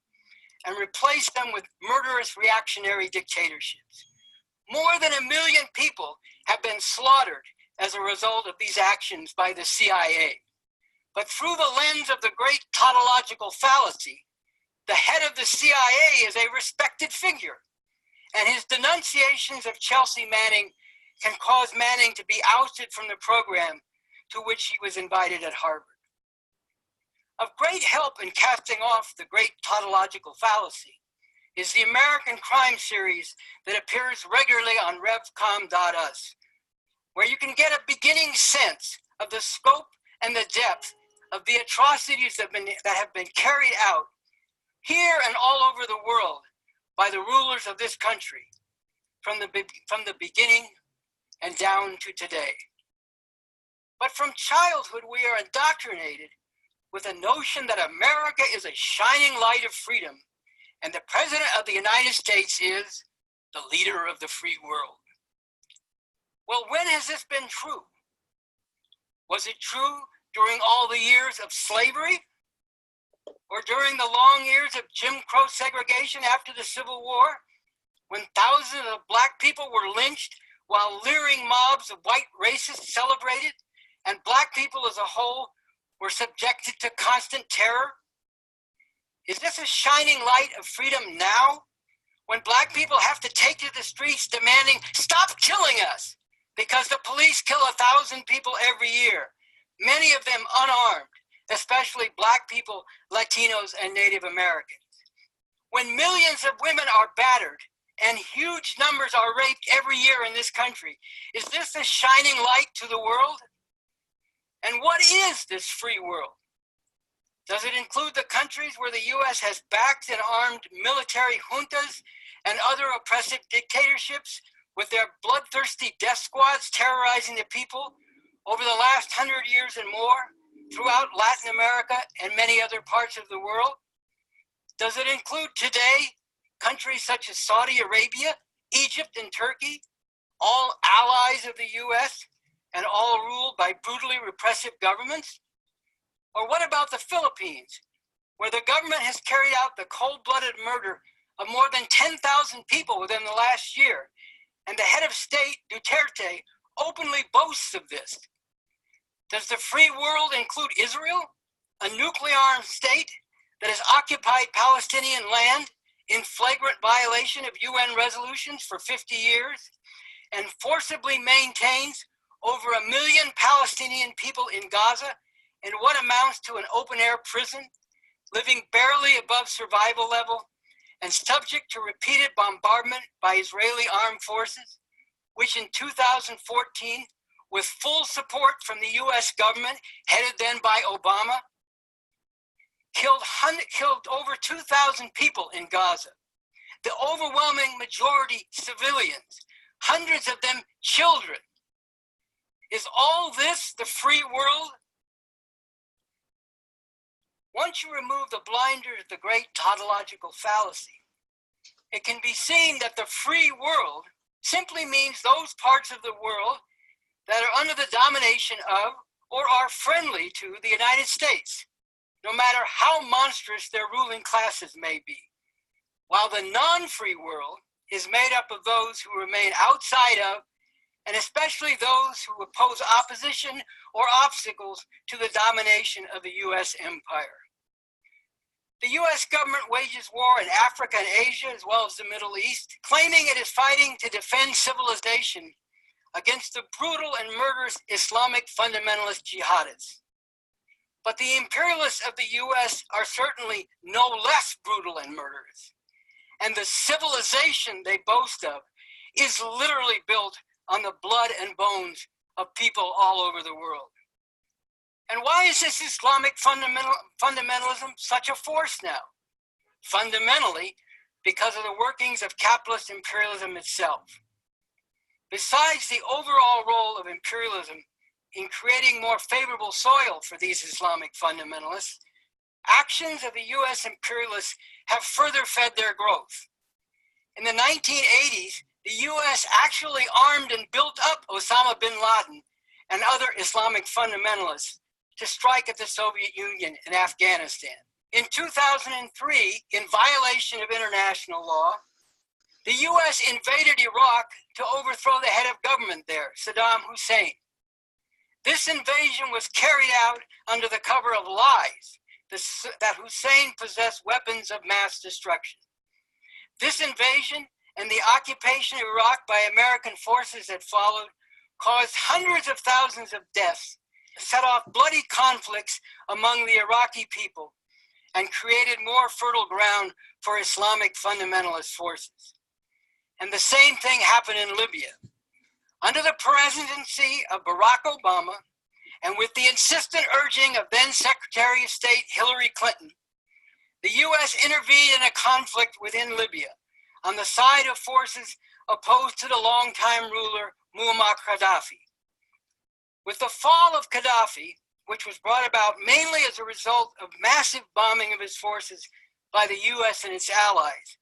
and replaced them with murderous reactionary dictatorships. More than 1 million people have been slaughtered as a result of these actions by the CIA. But through the lens of the great tautological fallacy, the head of the CIA is a respected figure, and his denunciations of Chelsea Manning can cause Manning to be ousted from the program to which he was invited at Harvard. Of great help in casting off the great tautological fallacy is the American crime series that appears regularly on revcom.us, where you can get a beginning sense of the scope and the depth of the atrocities that have been carried out here and all over the world by the rulers of this country from the beginning and down to today. But from childhood, we are indoctrinated with a notion that America is a shining light of freedom and the President of the United States is the leader of the free world. Well, when has this been true? Was it true during all the years of slavery? Or during the long years of Jim Crow segregation after the Civil War, when thousands of black people were lynched while leering mobs of white racists celebrated, and black people as a whole were subjected to constant terror? Is this a shining light of freedom now, when black people have to take to the streets demanding, "Stop killing us," because the police kill 1,000 people every year, many of them unarmed, especially black people, Latinos, and Native Americans? When millions of women are battered and huge numbers are raped every year in this country, is this a shining light to the world? And what is this free world? Does it include the countries where the US has backed and armed military juntas and other oppressive dictatorships with their bloodthirsty death squads terrorizing the people over the last 100 years and more throughout Latin America and many other parts of the world? Does it include today countries such as Saudi Arabia, Egypt, and Turkey, all allies of the US and all ruled by brutally repressive governments? Or what about the Philippines, where the government has carried out the cold-blooded murder of more than 10,000 people within the last year, and the head of state, Duterte, openly boasts of this? Does the free world include Israel, a nuclear-armed state that has occupied Palestinian land in flagrant violation of UN resolutions for 50 years and forcibly maintains over 1 million Palestinian people in Gaza in what amounts to an open-air prison, living barely above survival level and subject to repeated bombardment by Israeli armed forces, which in 2014, with full support from the US government, headed then by Obama, killed over 2,000 people in Gaza. The overwhelming majority civilians, hundreds of them children. Is all this the free world? Once you remove the blinders of the great tautological fallacy, it can be seen that the free world simply means those parts of the world that are under the domination of or are friendly to the United States, no matter how monstrous their ruling classes may be, while the non-free world is made up of those who remain outside of, and especially those who oppose opposition or obstacles to the domination of the US empire. The US government wages war in Africa and Asia, as well as the Middle East, claiming it is fighting to defend civilization against the brutal and murderous Islamic fundamentalist jihadists. But the imperialists of the US are certainly no less brutal and murderous. And the civilization they boast of is literally built on the blood and bones of people all over the world. And why is this Islamic fundamentalism such a force now? Fundamentally, because of the workings of capitalist imperialism itself. Besides the overall role of imperialism in creating more favorable soil for these Islamic fundamentalists, actions of the US imperialists have further fed their growth. In the 1980s, the US actually armed and built up Osama bin Laden and other Islamic fundamentalists to strike at the Soviet Union and Afghanistan. In 2003, in violation of international law, the US invaded Iraq to overthrow the head of government there, Saddam Hussein. This invasion was carried out under the cover of lies that Hussein possessed weapons of mass destruction. This invasion and the occupation of Iraq by American forces that followed caused hundreds of thousands of deaths, set off bloody conflicts among the Iraqi people, and created more fertile ground for Islamic fundamentalist forces. And the same thing happened in Libya. Under the presidency of Barack Obama, and with the insistent urging of then Secretary of State Hillary Clinton, the US intervened in a conflict within Libya on the side of forces opposed to the longtime ruler Muammar Gaddafi. With the fall of Gaddafi, which was brought about mainly as a result of massive bombing of his forces by the US and its allies,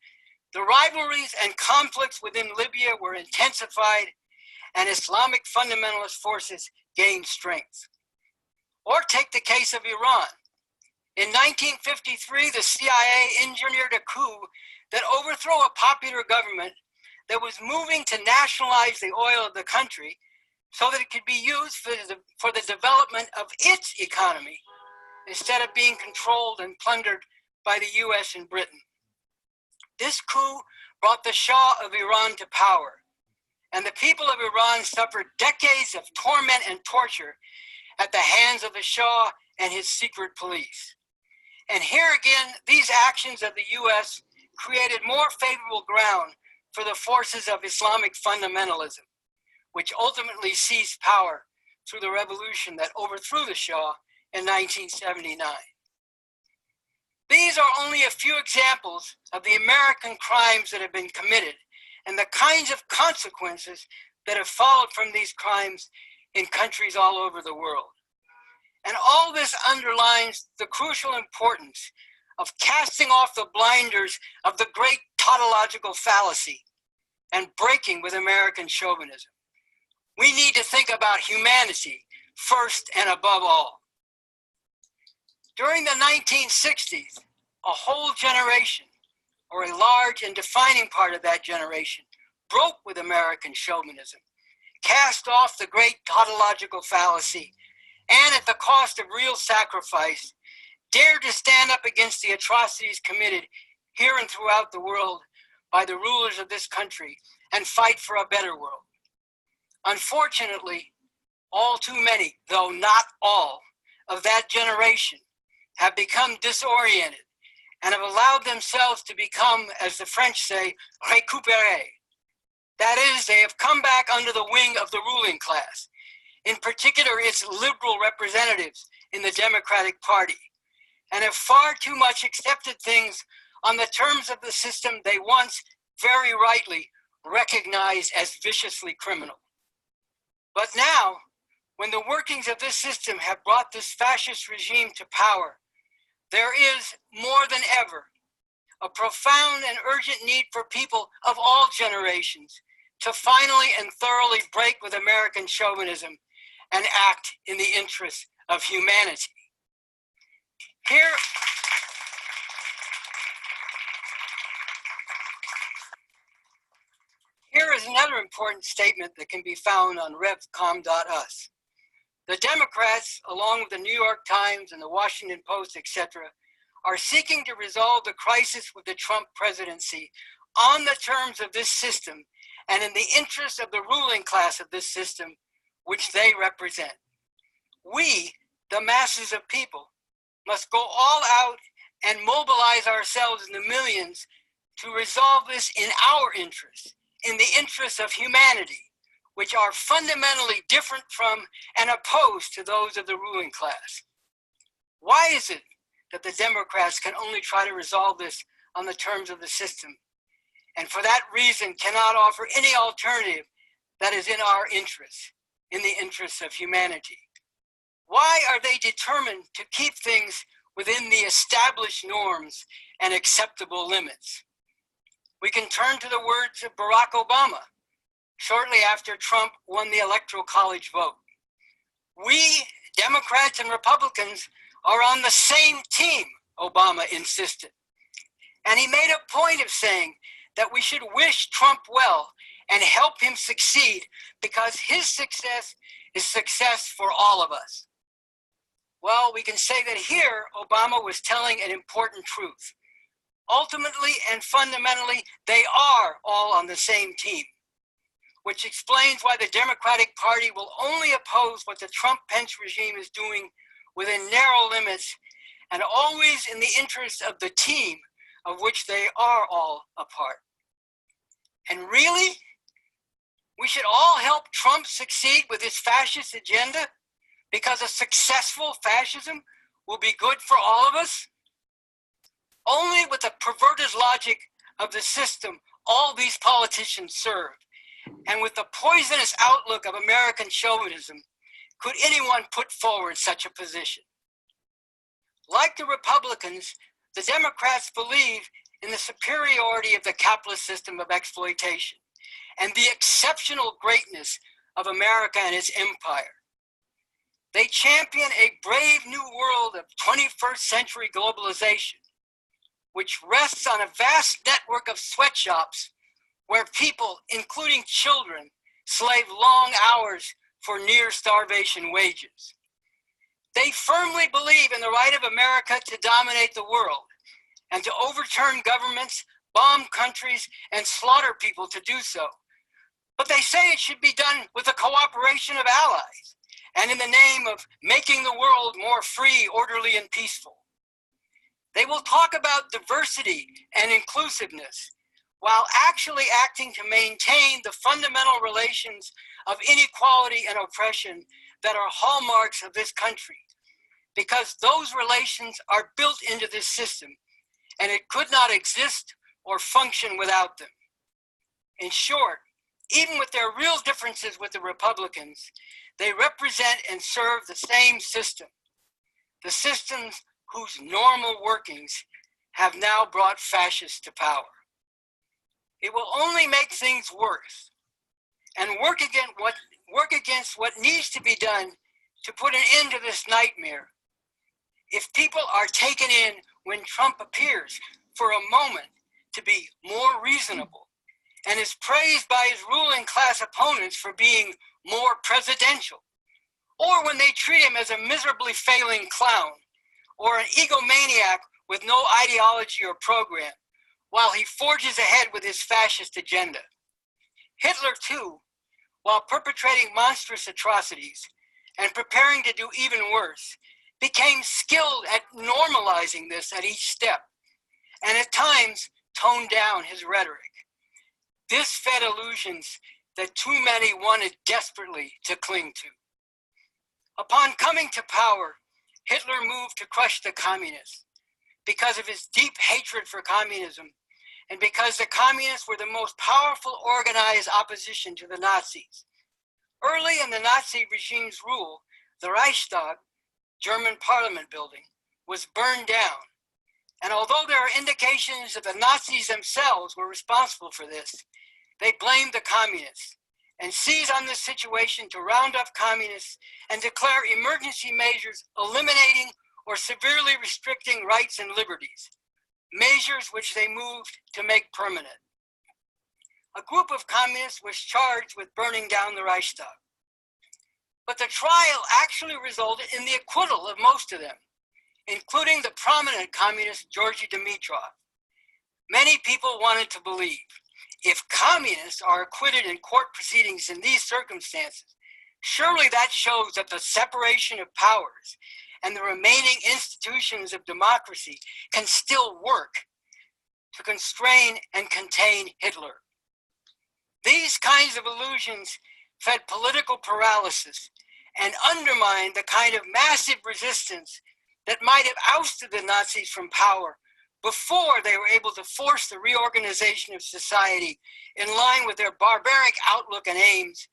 the rivalries and conflicts within Libya were intensified and Islamic fundamentalist forces gained strength. Or take the case of Iran. In 1953, the CIA engineered a coup that overthrew a popular government that was moving to nationalize the oil of the country so that it could be used for the development of its economy instead of being controlled and plundered by the US and Britain. This coup brought the Shah of Iran to power, and the people of Iran suffered decades of torment and torture at the hands of the Shah and his secret police. And here again, these actions of the US created more favorable ground for the forces of Islamic fundamentalism, which ultimately seized power through the revolution that overthrew the Shah in 1979. These are only a few examples of the American crimes that have been committed and the kinds of consequences that have followed from these crimes in countries all over the world. And all this underlines the crucial importance of casting off the blinders of the great tautological fallacy and breaking with American chauvinism. We need to think about humanity first and above all. During the 1960s, a whole generation, or a large and defining part of that generation, broke with American chauvinism, cast off the great tautological fallacy, and at the cost of real sacrifice, dared to stand up against the atrocities committed here and throughout the world by the rulers of this country and fight for a better world. Unfortunately, all too many, though not all, of that generation have become disoriented and have allowed themselves to become, as the French say, récupérés. That is, they have come back under the wing of the ruling class, in particular its liberal representatives in the Democratic Party, and have far too much accepted things on the terms of the system they once, very rightly, recognized as viciously criminal. But now, when the workings of this system have brought this fascist regime to power, there is, more than ever, a profound and urgent need for people of all generations to finally and thoroughly break with American chauvinism and act in the interests of humanity. Here is another important statement that can be found on revcom.us. The Democrats, along with the New York Times and the Washington Post, etc., are seeking to resolve the crisis with the Trump presidency on the terms of this system and in the interest of the ruling class of this system, which they represent. We, the masses of people, must go all out and mobilize ourselves in the millions to resolve this in our interest, in the interests of humanity, which are fundamentally different from and opposed to those of the ruling class. Why is it that the Democrats can only try to resolve this on the terms of the system, and for that reason cannot offer any alternative that is in our interests, in the interests of humanity? Why are they determined to keep things within the established norms and acceptable limits? We can turn to the words of Barack Obama shortly after Trump won the Electoral College vote. We, Democrats and Republicans, are on the same team, Obama insisted. And he made a point of saying that we should wish Trump well and help him succeed because his success is success for all of us. Well, we can say that here, Obama was telling an important truth. Ultimately and fundamentally, they are all on the same team, which explains why the Democratic Party will only oppose what the Trump-Pence regime is doing within narrow limits and always in the interest of the team of which they are all a part. And really, we should all help Trump succeed with his fascist agenda because a successful fascism will be good for all of us? Only with the perverted logic of the system all these politicians serve, and with the poisonous outlook of American chauvinism, could anyone put forward such a position. Like the Republicans, the Democrats believe in the superiority of the capitalist system of exploitation and the exceptional greatness of America and its empire. They champion a brave new world of 21st century globalization, which rests on a vast network of sweatshops where people, including children, slave long hours for near starvation wages. They firmly believe in the right of America to dominate the world and to overturn governments, bomb countries, and slaughter people to do so. But they say it should be done with the cooperation of allies and in the name of making the world more free, orderly, and peaceful. They will talk about diversity and inclusiveness while actually acting to maintain the fundamental relations of inequality and oppression that are hallmarks of this country, because those relations are built into this system and it could not exist or function without them. In short, even with their real differences with the Republicans, they represent and serve the same system, the systems whose normal workings have now brought fascists to power. It will only make things worse and work against what needs to be done to put an end to this nightmare. If people are taken in when Trump appears for a moment to be more reasonable and is praised by his ruling class opponents for being more presidential, or when they treat him as a miserably failing clown or an egomaniac with no ideology or program, while he forges ahead with his fascist agenda. Hitler, too, while perpetrating monstrous atrocities and preparing to do even worse, became skilled at normalizing this at each step, and at times toned down his rhetoric. This fed illusions that too many wanted desperately to cling to. Upon coming to power, Hitler moved to crush the communists because of his deep hatred for communism and because the communists were the most powerful organized opposition to the Nazis. Early in the Nazi regime's rule, the Reichstag, German parliament building, was burned down. And although there are indications that the Nazis themselves were responsible for this, they blamed the communists and seized on this situation to round up communists and declare emergency measures eliminating or severely restricting rights and liberties, measures which they moved to make permanent. A group of communists was charged with burning down the Reichstag. But the trial actually resulted in the acquittal of most of them, including the prominent communist Georgy Dimitrov. Many people wanted to believe if communists are acquitted in court proceedings in these circumstances, surely that shows that the separation of powers and the remaining institutions of democracy can still work to constrain and contain Hitler. These kinds of illusions fed political paralysis and undermined the kind of massive resistance that might have ousted the Nazis from power before they were able to force the reorganization of society in line with their barbaric outlook and aims,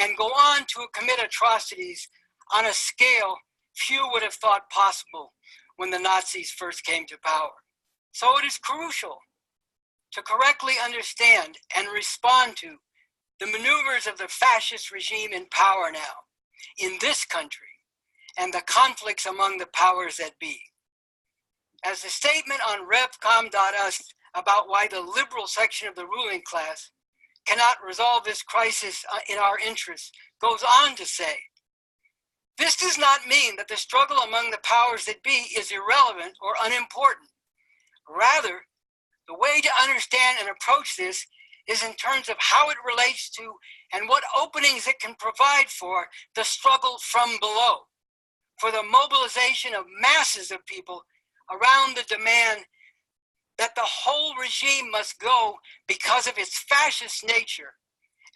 and go on to commit atrocities on a scale few would have thought possible when the Nazis first came to power. So it is crucial to correctly understand and respond to the maneuvers of the fascist regime in power now, in this country, and the conflicts among the powers that be. As the statement on revcom.us about why the liberal section of the ruling class cannot resolve this crisis in our interests goes on to say, this does not mean that the struggle among the powers that be is irrelevant or unimportant. Rather, the way to understand and approach this is in terms of how it relates to and what openings it can provide for the struggle from below, for the mobilization of masses of people around the demand that the whole regime must go because of its fascist nature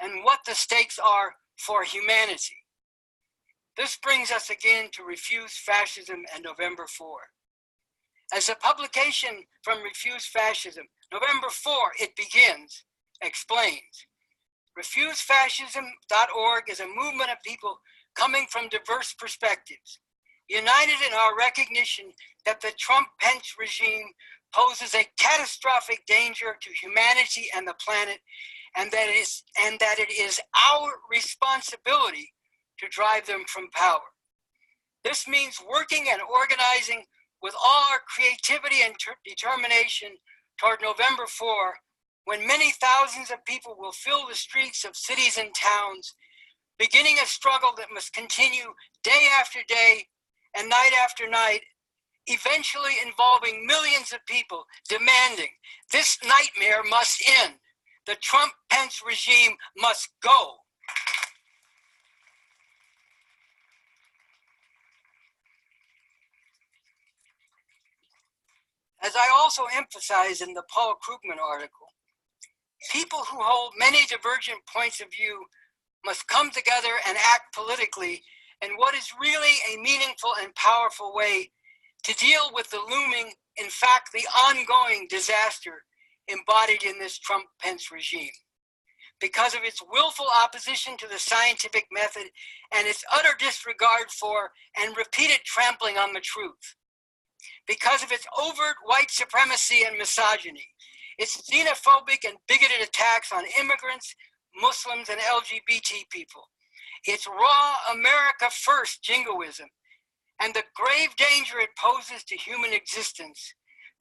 and what the stakes are for humanity. This brings us again to Refuse Fascism and November 4. As a publication from Refuse Fascism, November 4, it begins, explains. RefuseFascism.org is a movement of people coming from diverse perspectives, united in our recognition that the Trump-Pence regime poses a catastrophic danger to humanity and the planet, and that it is our responsibility to drive them from power. This means working and organizing with all our creativity and determination toward November 4, when many thousands of people will fill the streets of cities and towns, beginning a struggle that must continue day after day and night after night, eventually involving millions of people demanding this nightmare must end. The Trump-Pence regime must go. As I also emphasize in the Paul Krugman article, people who hold many divergent points of view must come together and act politically in what is really a meaningful and powerful way to deal with the looming, in fact, the ongoing disaster embodied in this Trump-Pence regime. Because of its willful opposition to the scientific method and its utter disregard for and repeated trampling on the truth. Because of its overt white supremacy and misogyny, its xenophobic and bigoted attacks on immigrants, Muslims, and LGBT people, its raw America First jingoism, and the grave danger it poses to human existence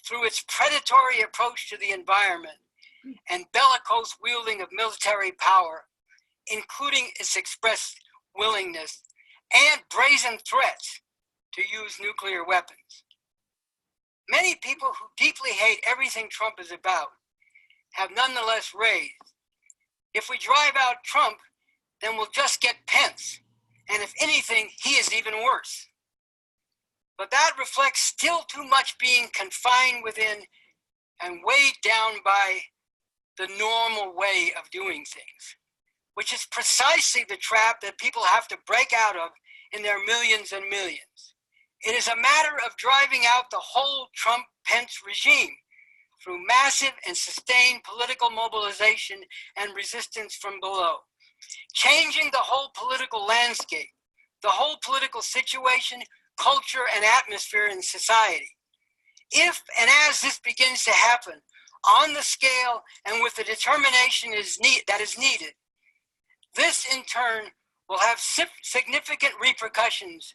through its predatory approach to the environment and bellicose wielding of military power, including its expressed willingness and brazen threats to use nuclear weapons. Many people who deeply hate everything Trump is about have nonetheless raised, if we drive out Trump, then we'll just get Pence. And if anything, he is even worse. But that reflects still too much being confined within and weighed down by the normal way of doing things, which is precisely the trap that people have to break out of in their millions and millions. It is a matter of driving out the whole Trump-Pence regime through massive and sustained political mobilization and resistance from below, changing the whole political landscape, the whole political situation, culture, and atmosphere in society. If and as this begins to happen on the scale and with the determination that is needed, this in turn will have significant repercussions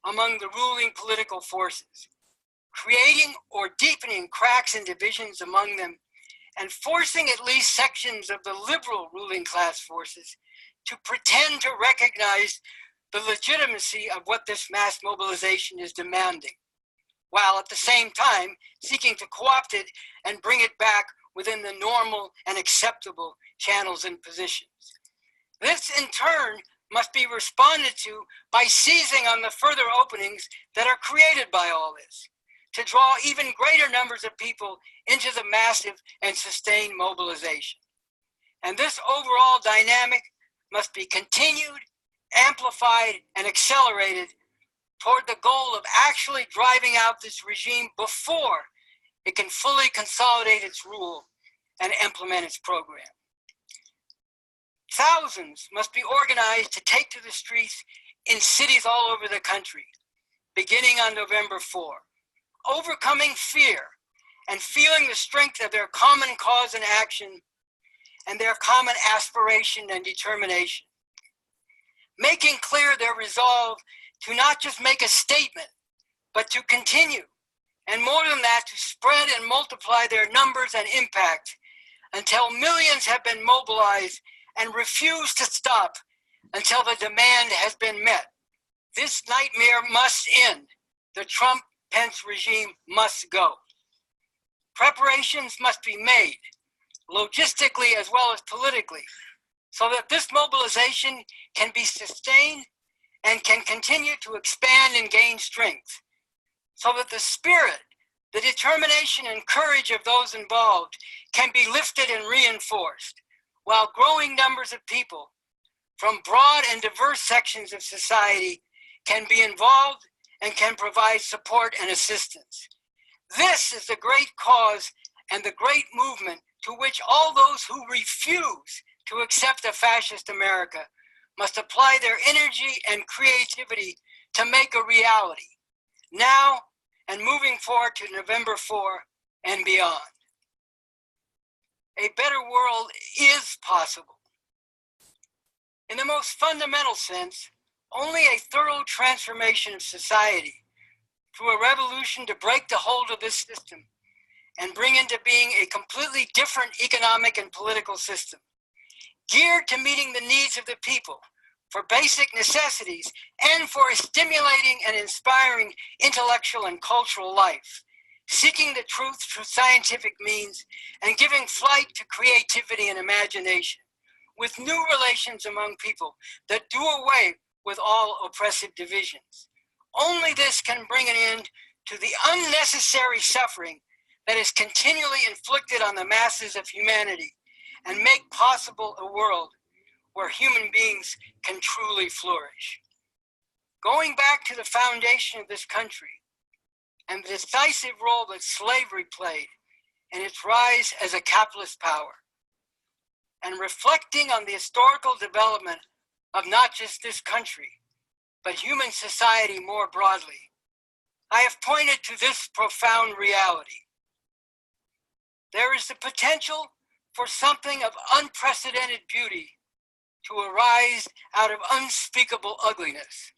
among the ruling political forces, creating or deepening cracks and divisions among them, and forcing at least sections of the liberal ruling class forces to pretend to recognize the legitimacy of what this mass mobilization is demanding, while at the same time seeking to co-opt it and bring it back within the normal and acceptable channels and positions. This in turn must be responded to by seizing on the further openings that are created by all this, to draw even greater numbers of people into the massive and sustained mobilization. And this overall dynamic must be continued, amplified, and accelerated toward the goal of actually driving out this regime before it can fully consolidate its rule and implement its program. Thousands must be organized to take to the streets in cities all over the country, beginning on November 4, overcoming fear and feeling the strength of their common cause and action and their common aspiration and determination, making clear their resolve to not just make a statement, but to continue, and more than that, to spread and multiply their numbers and impact until millions have been mobilized and refuse to stop until the demand has been met. This nightmare must end. The Trump-Pence regime must go. Preparations must be made, logistically as well as politically, so that this mobilization can be sustained and can continue to expand and gain strength, so that the spirit, the determination and courage of those involved can be lifted and reinforced, while growing numbers of people from broad and diverse sections of society can be involved and can provide support and assistance. This is the great cause and the great movement to which all those who refuse to accept a fascist America must apply their energy and creativity to make a reality, now and moving forward to November 4 and beyond. A better world is possible. In the most fundamental sense, only a thorough transformation of society through a revolution to break the hold of this system and bring into being a completely different economic and political system, geared to meeting the needs of the people for basic necessities and for a stimulating and inspiring intellectual and cultural life, seeking the truth through scientific means and giving flight to creativity and imagination, with new relations among people that do away with all oppressive divisions. Only this can bring an end to the unnecessary suffering that is continually inflicted on the masses of humanity and make possible a world where human beings can truly flourish. Going back to the foundation of this country and the decisive role that slavery played in its rise as a capitalist power, and reflecting on the historical development of not just this country, but human society more broadly, I have pointed to this profound reality. There is the potential for something of unprecedented beauty to arise out of unspeakable ugliness.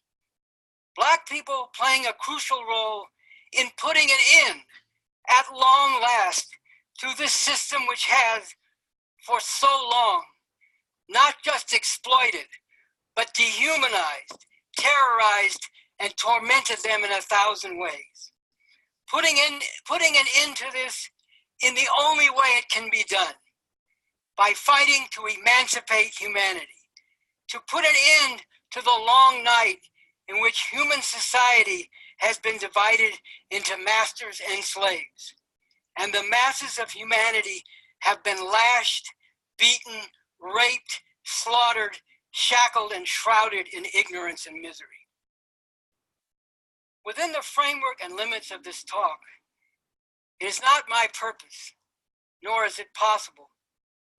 Black people playing a crucial role in putting an end, at long last, to this system which has, for so long, not just exploited, but dehumanized, terrorized, and tormented them in 1,000 ways. Putting an end to this in the only way it can be done, by fighting to emancipate humanity, to put an end to the long night in which human society has been divided into masters and slaves, and the masses of humanity have been lashed, beaten, raped, slaughtered, shackled, and shrouded in ignorance and misery. Within the framework and limits of this talk, it is not my purpose, nor is it possible,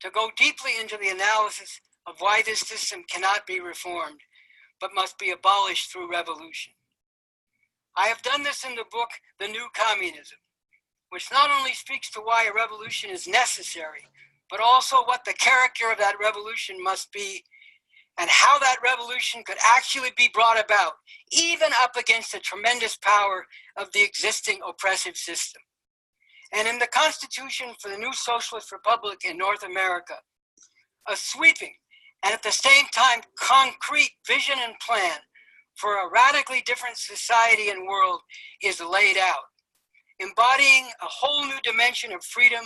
to go deeply into the analysis of why this system cannot be reformed, but must be abolished through revolution. I have done this in the book, The New Communism, which not only speaks to why a revolution is necessary, but also what the character of that revolution must be, and how that revolution could actually be brought about, even up against the tremendous power of the existing oppressive system. And in the Constitution for the New Socialist Republic in North America, a sweeping and at the same time concrete vision and plan for a radically different society and world is laid out, embodying a whole new dimension of freedom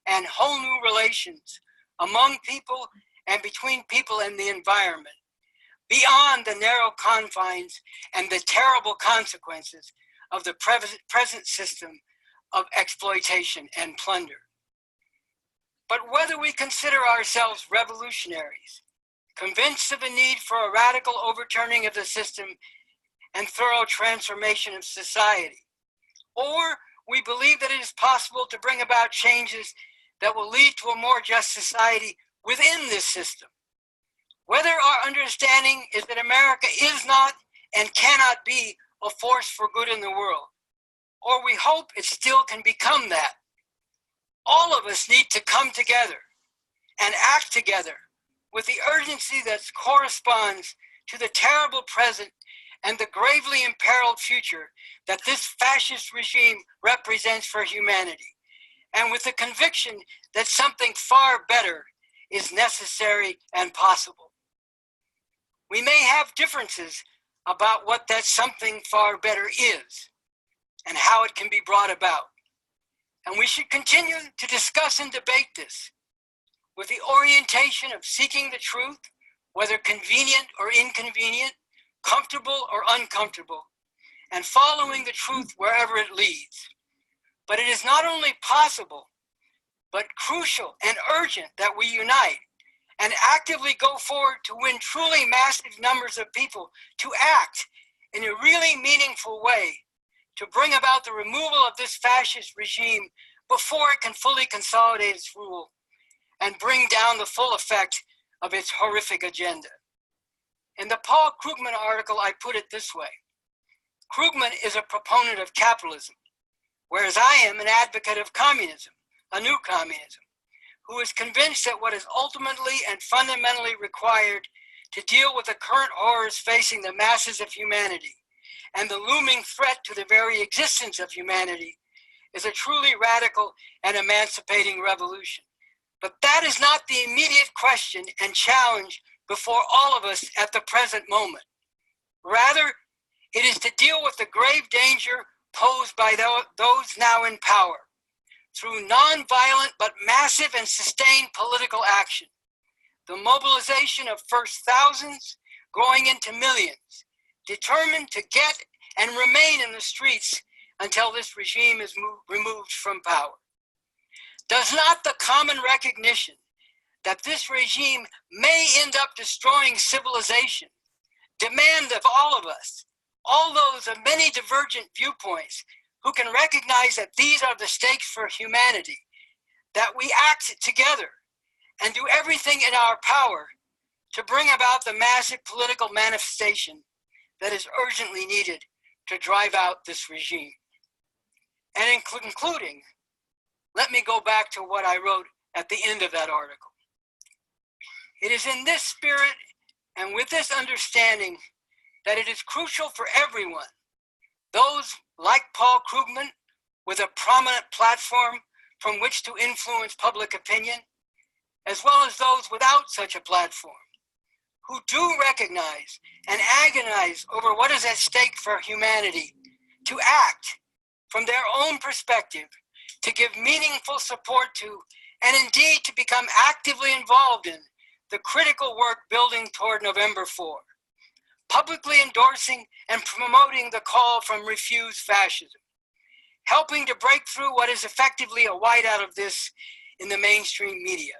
and whole new relations among people and between people and the environment, beyond the narrow confines and the terrible consequences of the present system of exploitation and plunder. But whether we consider ourselves revolutionaries, convinced of the need for a radical overturning of the system and thorough transformation of society, or we believe that it is possible to bring about changes that will lead to a more just society within this system, whether our understanding is that America is not and cannot be a force for good in the world, or we hope it still can become that, all of us need to come together and act together with the urgency that corresponds to the terrible present and the gravely imperiled future that this fascist regime represents for humanity, and with the conviction that something far better is necessary and possible. We may have differences about what that something far better is and how it can be brought about. And we should continue to discuss and debate this with the orientation of seeking the truth, whether convenient or inconvenient, comfortable or uncomfortable, and following the truth wherever it leads. But it is not only possible, but crucial and urgent that we unite and actively go forward to win truly massive numbers of people to act in a really meaningful way to bring about the removal of this fascist regime before it can fully consolidate its rule and bring down the full effect of its horrific agenda. In the Paul Krugman article, I put it this way. Krugman is a proponent of capitalism, whereas I am an advocate of communism, a new communism, who is convinced that what is ultimately and fundamentally required to deal with the current horrors facing the masses of humanity and the looming threat to the very existence of humanity is a truly radical and emancipating revolution. But that is not the immediate question and challenge before all of us at the present moment. Rather, it is to deal with the grave danger posed by those now in power through non-violent but massive and sustained political action. The mobilization of first thousands growing into millions, determined to get and remain in the streets until this regime is removed from power. Does not the common recognition that this regime may end up destroying civilization demand of all of us, all those of many divergent viewpoints, who can recognize that these are the stakes for humanity, that we act together and do everything in our power to bring about the massive political manifestation that is urgently needed to drive out this regime? And in concluding, let me go back to what I wrote at the end of that article. It is in this spirit and with this understanding that it is crucial for everyone, those like Paul Krugman with a prominent platform from which to influence public opinion, as well as those without such a platform, who do recognize and agonize over what is at stake for humanity, to act from their own perspective, to give meaningful support to, and indeed to become actively involved in, the critical work building toward November 4, publicly endorsing and promoting the call from Refuse Fascism, helping to break through what is effectively a whiteout of this in the mainstream media.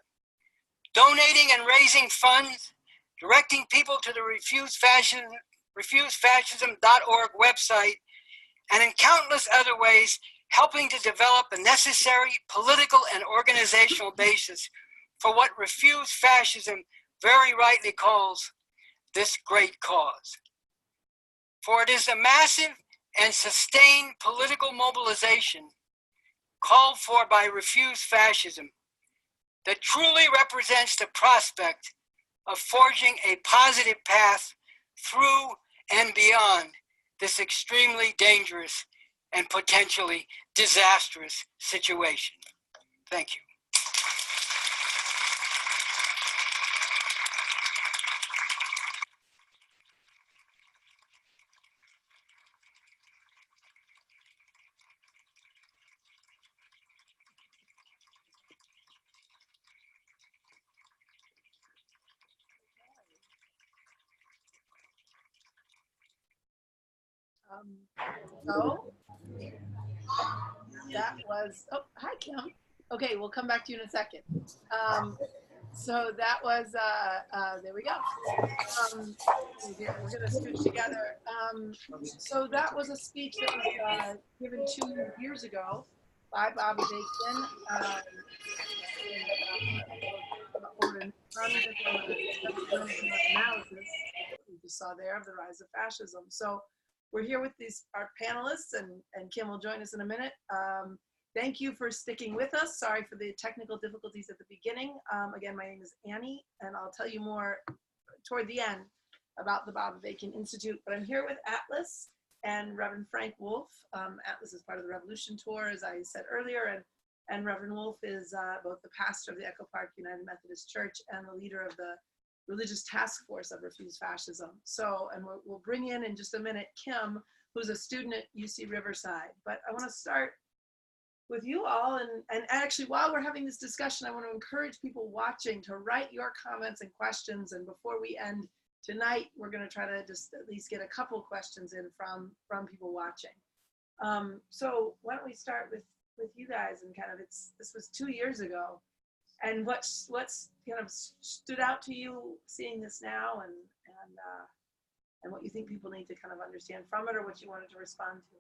Donating and raising funds, directing people to the refusefascism.org website, and in countless other ways, helping to develop a necessary political and organizational basis for what Refuse Fascism very rightly calls this great cause. For it is a massive and sustained political mobilization called for by Refuse Fascism that truly represents the prospect of forging a positive path through and beyond this extremely dangerous and potentially disastrous situation. Thank you. So that was, oh, hi, Kim. Okay, we'll come back to you in a second. So that was, there we go. We're gonna scooch together. So that was a speech that was given 2 years ago by Bob Avakian. Analysis we just saw there of the rise of fascism. So we're here with our panelists, and Kim will join us in a minute. Thank you for sticking with us. Sorry for the technical difficulties at the beginning. Again, my name is Annie, and I'll tell you more toward the end about the Bob Avakian Institute. But I'm here with Atlas and Reverend Frank Wolf. Atlas is part of the Revolution Tour, as I said earlier, and Reverend Wolf is both the pastor of the Echo Park United Methodist Church and the leader of the religious task force of Refuse Fascism. So, and we'll bring in just a minute Kim, who's a student at UC Riverside. But I want to start with you all, and actually while we're having this discussion, I want to encourage people watching to write your comments and questions. And before we end tonight, we're going to try to just at least get a couple questions in from people watching. So why don't we start with you guys, and kind of this was 2 years ago. And what's kind of stood out to you seeing this now, and what you think people need to kind of understand from it, or what you wanted to respond to?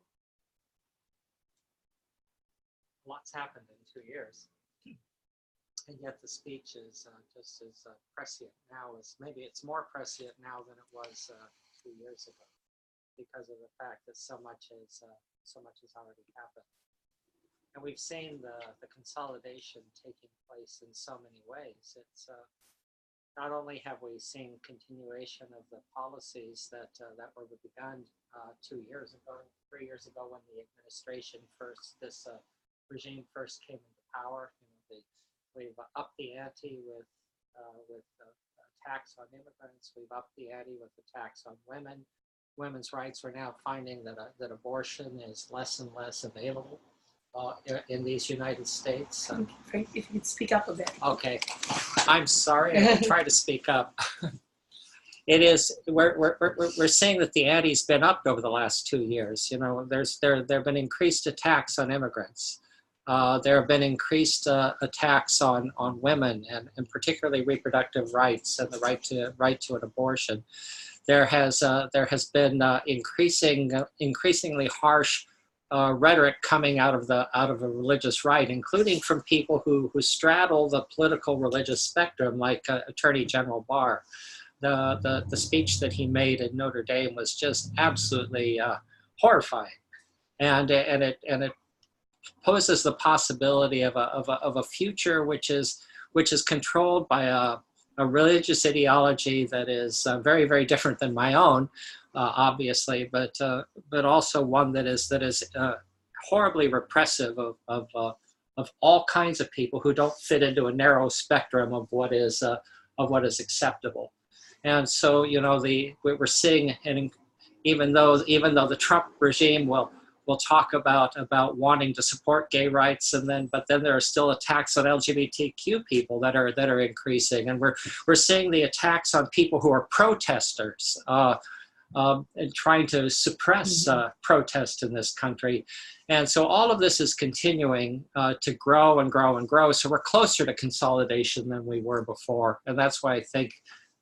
Lots happened in 2 years, and yet the speech is just as prescient now as maybe it's more prescient now than it was 2 years ago, because of the fact that so much has already happened. And we've seen the consolidation taking place in so many ways. It's not only have we seen continuation of the policies that were begun 2 years ago, 3 years ago, when the administration this regime first came into power. We've upped the ante with tax on immigrants. We've upped the ante with the tax on women. Women's rights, we're now finding that abortion is less and less available in these United States. Frank, if you could speak up a bit. Okay, I'm sorry. I can try to speak up. It is. We're seeing that the ante's been upped over the last 2 years. You know, there have been increased attacks on immigrants. There have been increased attacks on women, and particularly reproductive rights and the right to an abortion. There has been increasingly harsh rhetoric coming out of a religious right, including from people who straddle the political religious spectrum, like Attorney General Barr. The speech that he made in Notre Dame was just absolutely horrifying, and it poses the possibility of a future which is controlled by a religious ideology that is very, very different than my own, obviously, but also one that is horribly repressive of all kinds of people who don't fit into a narrow spectrum of what is acceptable. And so, you know, we're seeing, and even though the Trump regime will talk about wanting to support gay rights, but then there are still attacks on LGBTQ people that are increasing, and we're seeing the attacks on people who are protesters. and trying to suppress protest in this country. And so all of this is continuing to grow and grow and grow. So we're closer to consolidation than we were before. And that's why I think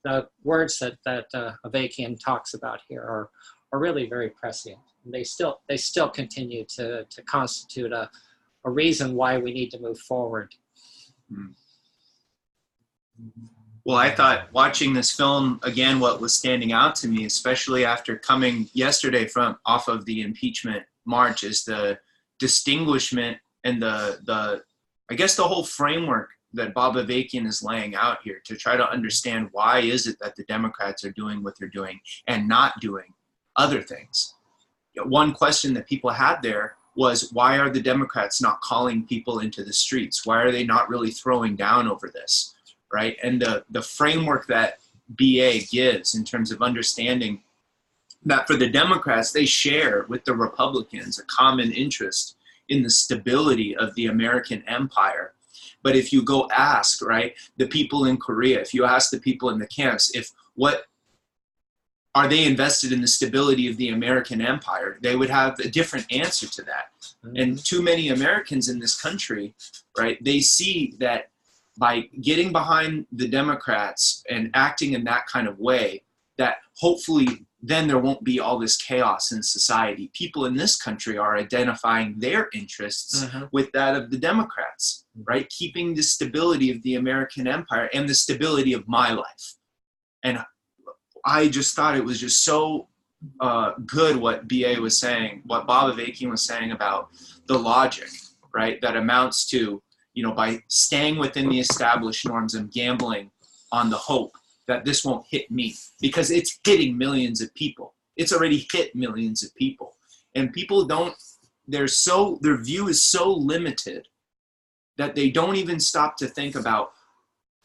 the words that Avakian talks about here are really very prescient. And they still continue to constitute a reason why we need to move forward. Well, I thought watching this film, again, what was standing out to me, especially after coming yesterday off of the impeachment march, is the distinguishment and the I guess the whole framework that Bob Avakian is laying out here to try to understand why is it that the Democrats are doing what they're doing and not doing other things. One question that people had there was, why are the Democrats not calling people into the streets? Why are they not really throwing down over this, right? And the framework that BA gives in terms of understanding that for the Democrats, they share with the Republicans a common interest in the stability of the American empire. But if you go ask, right, the people in Korea, if you ask the people in the camps, are they invested in the stability of the American empire, they would have a different answer to that. And too many Americans in this country, right, they see that by getting behind the Democrats and acting in that kind of way, that hopefully then there won't be all this chaos in society. People in this country are identifying their interests with that of the Democrats, right? Keeping the stability of the American empire and the stability of my life. And I just thought it was just so good what BA was saying, what Bob Avakian was saying about the logic, right? That amounts to, by staying within the established norms and gambling on the hope that this won't hit me, because it's hitting millions of people. It's already hit millions of people. And people their view is so limited that they don't even stop to think about,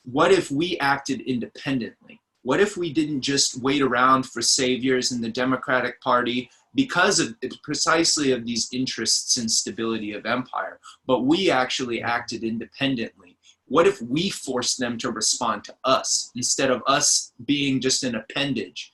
what if we acted independently? What if we didn't just wait around for saviors in the Democratic Party because of precisely of these interests and stability of empire, but we actually acted independently? What if we forced them to respond to us instead of us being just an appendage,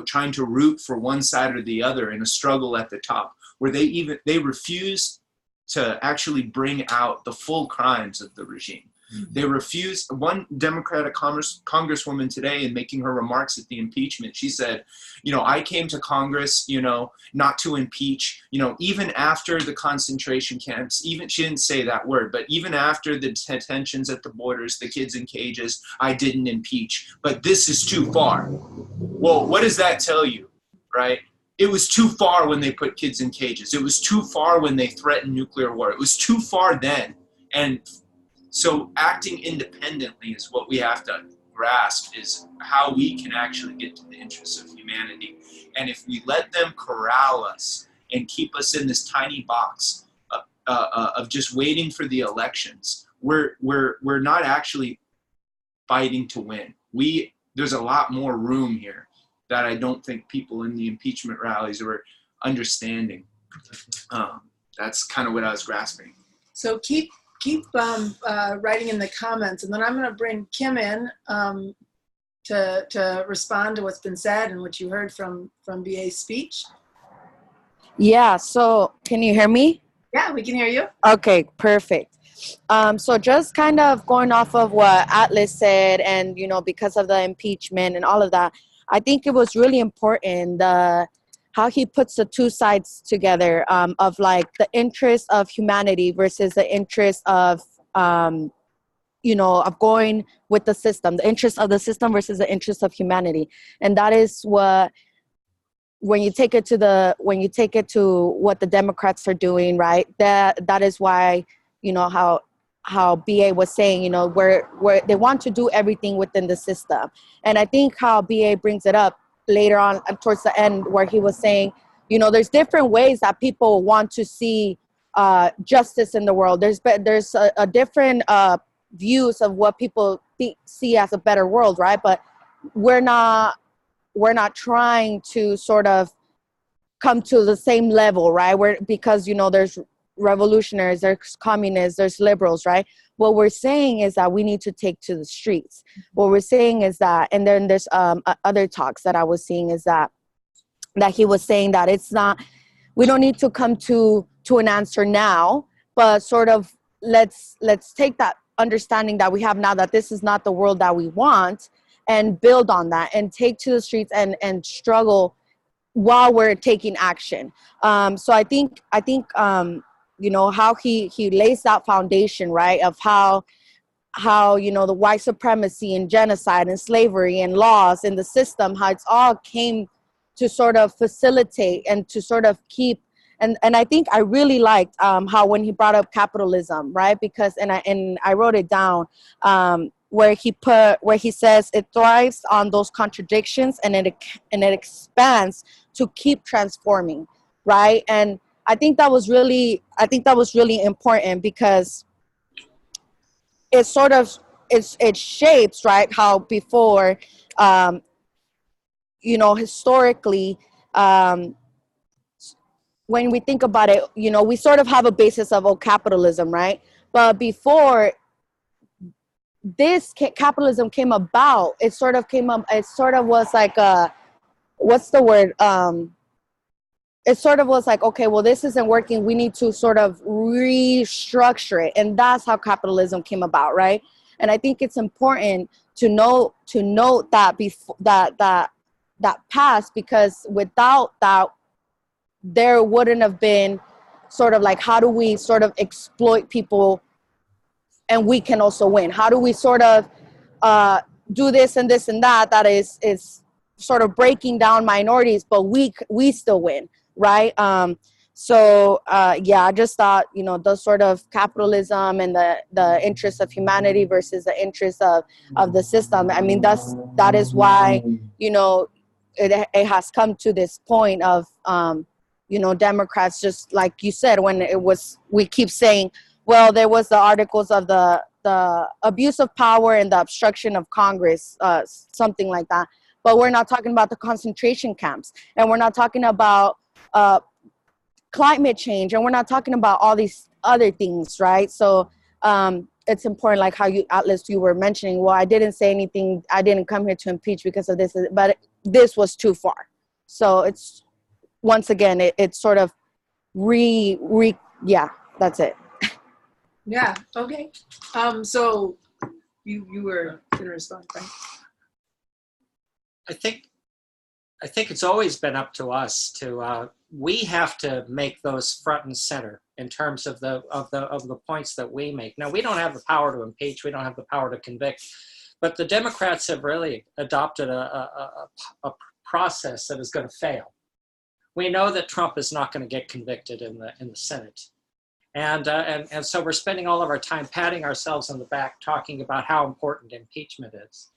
trying to root for one side or the other in a struggle at the top, where they refuse to actually bring out the full crimes of the regime. They refuse. One Democratic congresswoman today, in making her remarks at the impeachment, she said, I came to Congress, not to impeach, even after the concentration camps, she didn't say that word, but even after the detentions at the borders, the kids in cages, I didn't impeach, but this is too far. Well, what does that tell you, right? It was too far when they put kids in cages. It was too far when they threatened nuclear war. It was too far then. And so acting independently is what we have to grasp, is how we can actually get to the interests of humanity. And if we let them corral us and keep us in this tiny box of just waiting for the elections, we're not actually fighting to win. There's a lot more room here that I don't think people in the impeachment rallies are understanding. That's kind of what I was grasping. So keep writing in the comments, and then I'm going to bring Kim in to respond to what's been said and what you heard from BA's speech. Yeah, so can you hear me? Yeah, we can hear you. Okay, perfect. So just kind of going off of what Atlas said, and because of the impeachment and all of that, I think it was really important how he puts the two sides together, of like the interest of humanity versus the interest of, of going with the system, the interest of the system versus the interest of humanity. And that is what, when you take it to what the Democrats are doing, right? That is why, how BA was saying, where they want to do everything within the system. And I think how BA brings it up later on towards the end, where he was saying, there's different ways that people want to see justice in the world. There's a different views of what people see as a better world, right? But we're not trying to sort of come to the same level, right? Because there's revolutionaries, there's communists, there's liberals, right? What we're saying is that we need to take to the streets. What we're saying is that, and then there's other talks that I was seeing, is that that he was saying that it's not, we don't need to come to an answer now, but sort of let's take that understanding that we have now, that this is not the world that we want, and build on that and take to the streets and struggle while we're taking action. So I think you know, how he lays that foundation, right, of how you know, the white supremacy and genocide and slavery and laws in the system, how it's all came to sort of facilitate and to sort of keep. And I think I really liked how when he brought up capitalism, right? Because and I wrote it down, where he says it thrives on those contradictions and it expands to keep transforming, right? And I think that was really important, because it sort of it shapes, right, how before, you know, historically, when we think about it, you know, we sort of have a basis of capitalism, right? But before this capitalism came about, it sort of was like what's the word? It sort of was like, okay, well, this isn't working. We need to sort of restructure it. And that's how capitalism came about, right? And I think it's important to note that that past, because without that, there wouldn't have been sort of like, how do we sort of exploit people and we can also win? How do we sort of do this and this and that is sort of breaking down minorities, but we still win, right? So yeah, I just thought, you know, the sort of capitalism and the interests of humanity versus the interests of the system. I mean, that is why, you know, it has come to this point of, you know, Democrats, just like you said, when we keep saying, well, there was the articles of the abuse of power and the obstruction of Congress, something like that. But we're not talking about the concentration camps, and we're not talking about climate change, and we're not talking about all these other things, right? So it's important, like how you, Atlas, you were mentioning, well, I didn't say anything, I didn't come here to impeach because of this, but this was too far. So it's, once again, it's sort of yeah, that's it. Yeah, okay. So you were going to respond, right? I think it's always been up to us to we have to make those front and center in terms of the points that we make. Now, we don't have the power to impeach, we don't have the power to convict, but the Democrats have really adopted a process that is going to fail. We know that Trump is not going to get convicted in the Senate. And so we're spending all of our time patting ourselves on the back, talking about how important impeachment is.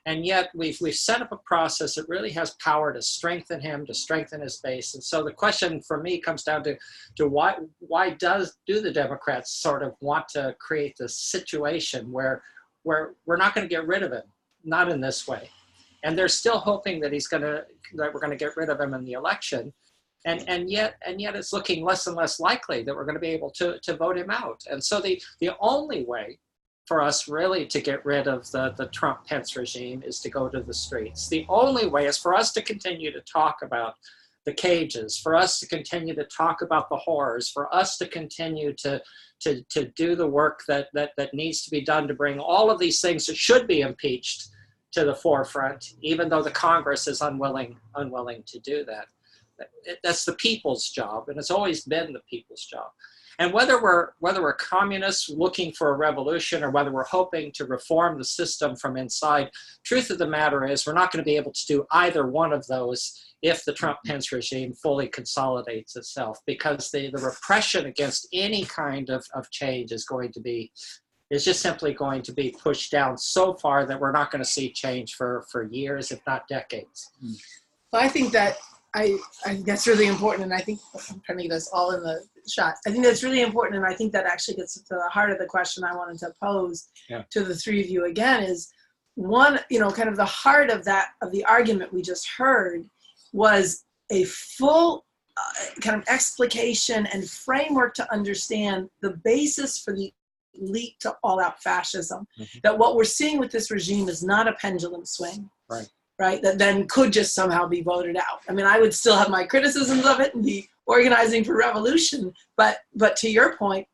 And yet we've set up a process that really has power to strengthen him, to strengthen his base. And so the question for me comes down to why do the Democrats sort of want to create this situation where we're not going to get rid of him, not in this way. And they're still hoping that we're going to get rid of him in the election. And yet it's looking less and less likely that we're going to be able to vote him out. And so the only way for us really to get rid of the Trump-Pence regime is to go to the streets. The only way is for us to continue to talk about the cages, for us to continue to talk about the horrors, for us to continue to do the work that needs to be done to bring all of these things that should be impeached to the forefront, even though the Congress is unwilling to do that. That's the people's job, and it's always been the people's job. And whether we're communists looking for a revolution or whether we're hoping to reform the system from inside, truth of the matter is we're not going to be able to do either one of those if the Trump-Pence regime fully consolidates itself, because the repression against any kind of change is just simply going to be pushed down so far that we're not going to see change for years, if not decades. Well, I think that I think that's really important, and I think I'm trying to get us all in the shot. I think that's really important, and I think that actually gets to the heart of the question I wanted to pose to the three of you again. Is one, you know, kind of the heart of the argument we just heard was a full kind of explication and framework to understand the basis for the leap to all-out fascism. Mm-hmm. That what we're seeing with this regime is not a pendulum swing. Right. right? That then could just somehow be voted out. I mean, I would still have my criticisms of it and be organizing for revolution, but to your point,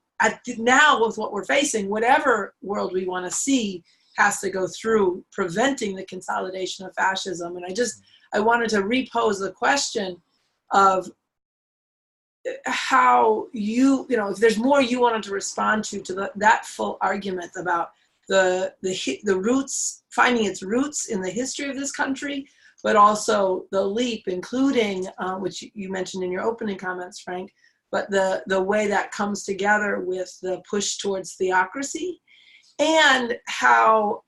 now with what we're facing, whatever world we want to see has to go through preventing the consolidation of fascism. And I wanted to repose the question of how if there's more you wanted to respond to that full argument about the roots, finding its roots in the history of this country, but also the leap, including, which you mentioned in your opening comments, Frank, but the way that comes together with the push towards theocracy, and how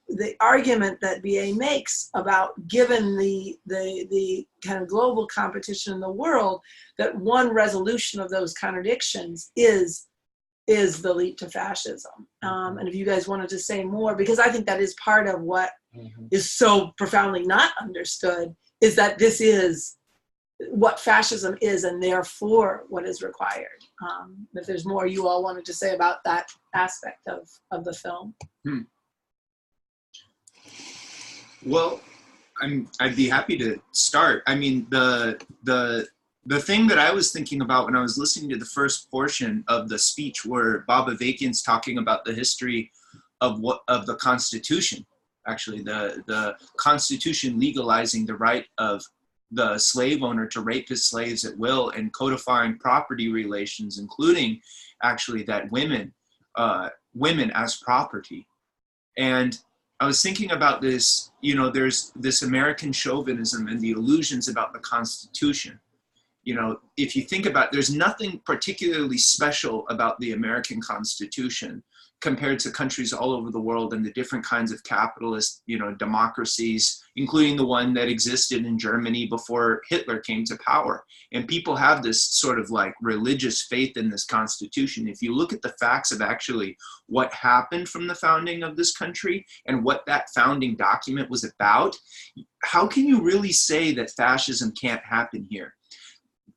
the argument that BA makes about, given the kind of global competition in the world, that one resolution of those contradictions is the leap to fascism. And if you guys wanted to say more, because I think that is part of what is so profoundly not understood, is that this is what fascism is, and therefore what is required. If there's more you all wanted to say about that aspect of the film. Well, I'd be happy to start. I mean, the thing that I was thinking about when I was listening to the first portion of the speech, where Bob Avakian's talking about the history of the Constitution, actually the Constitution legalizing the right of the slave owner to rape his slaves at will, and codifying property relations, including actually that women as property. And I was thinking about this, there's this American chauvinism and the illusions about the Constitution. If you think about it, there's nothing particularly special about the American Constitution compared to countries all over the world and the different kinds of capitalist, democracies, including the one that existed in Germany before Hitler came to power. And people have this sort of like religious faith in this Constitution. If you look at the facts of actually what happened from the founding of this country and what that founding document was about, how can you really say that fascism can't happen here?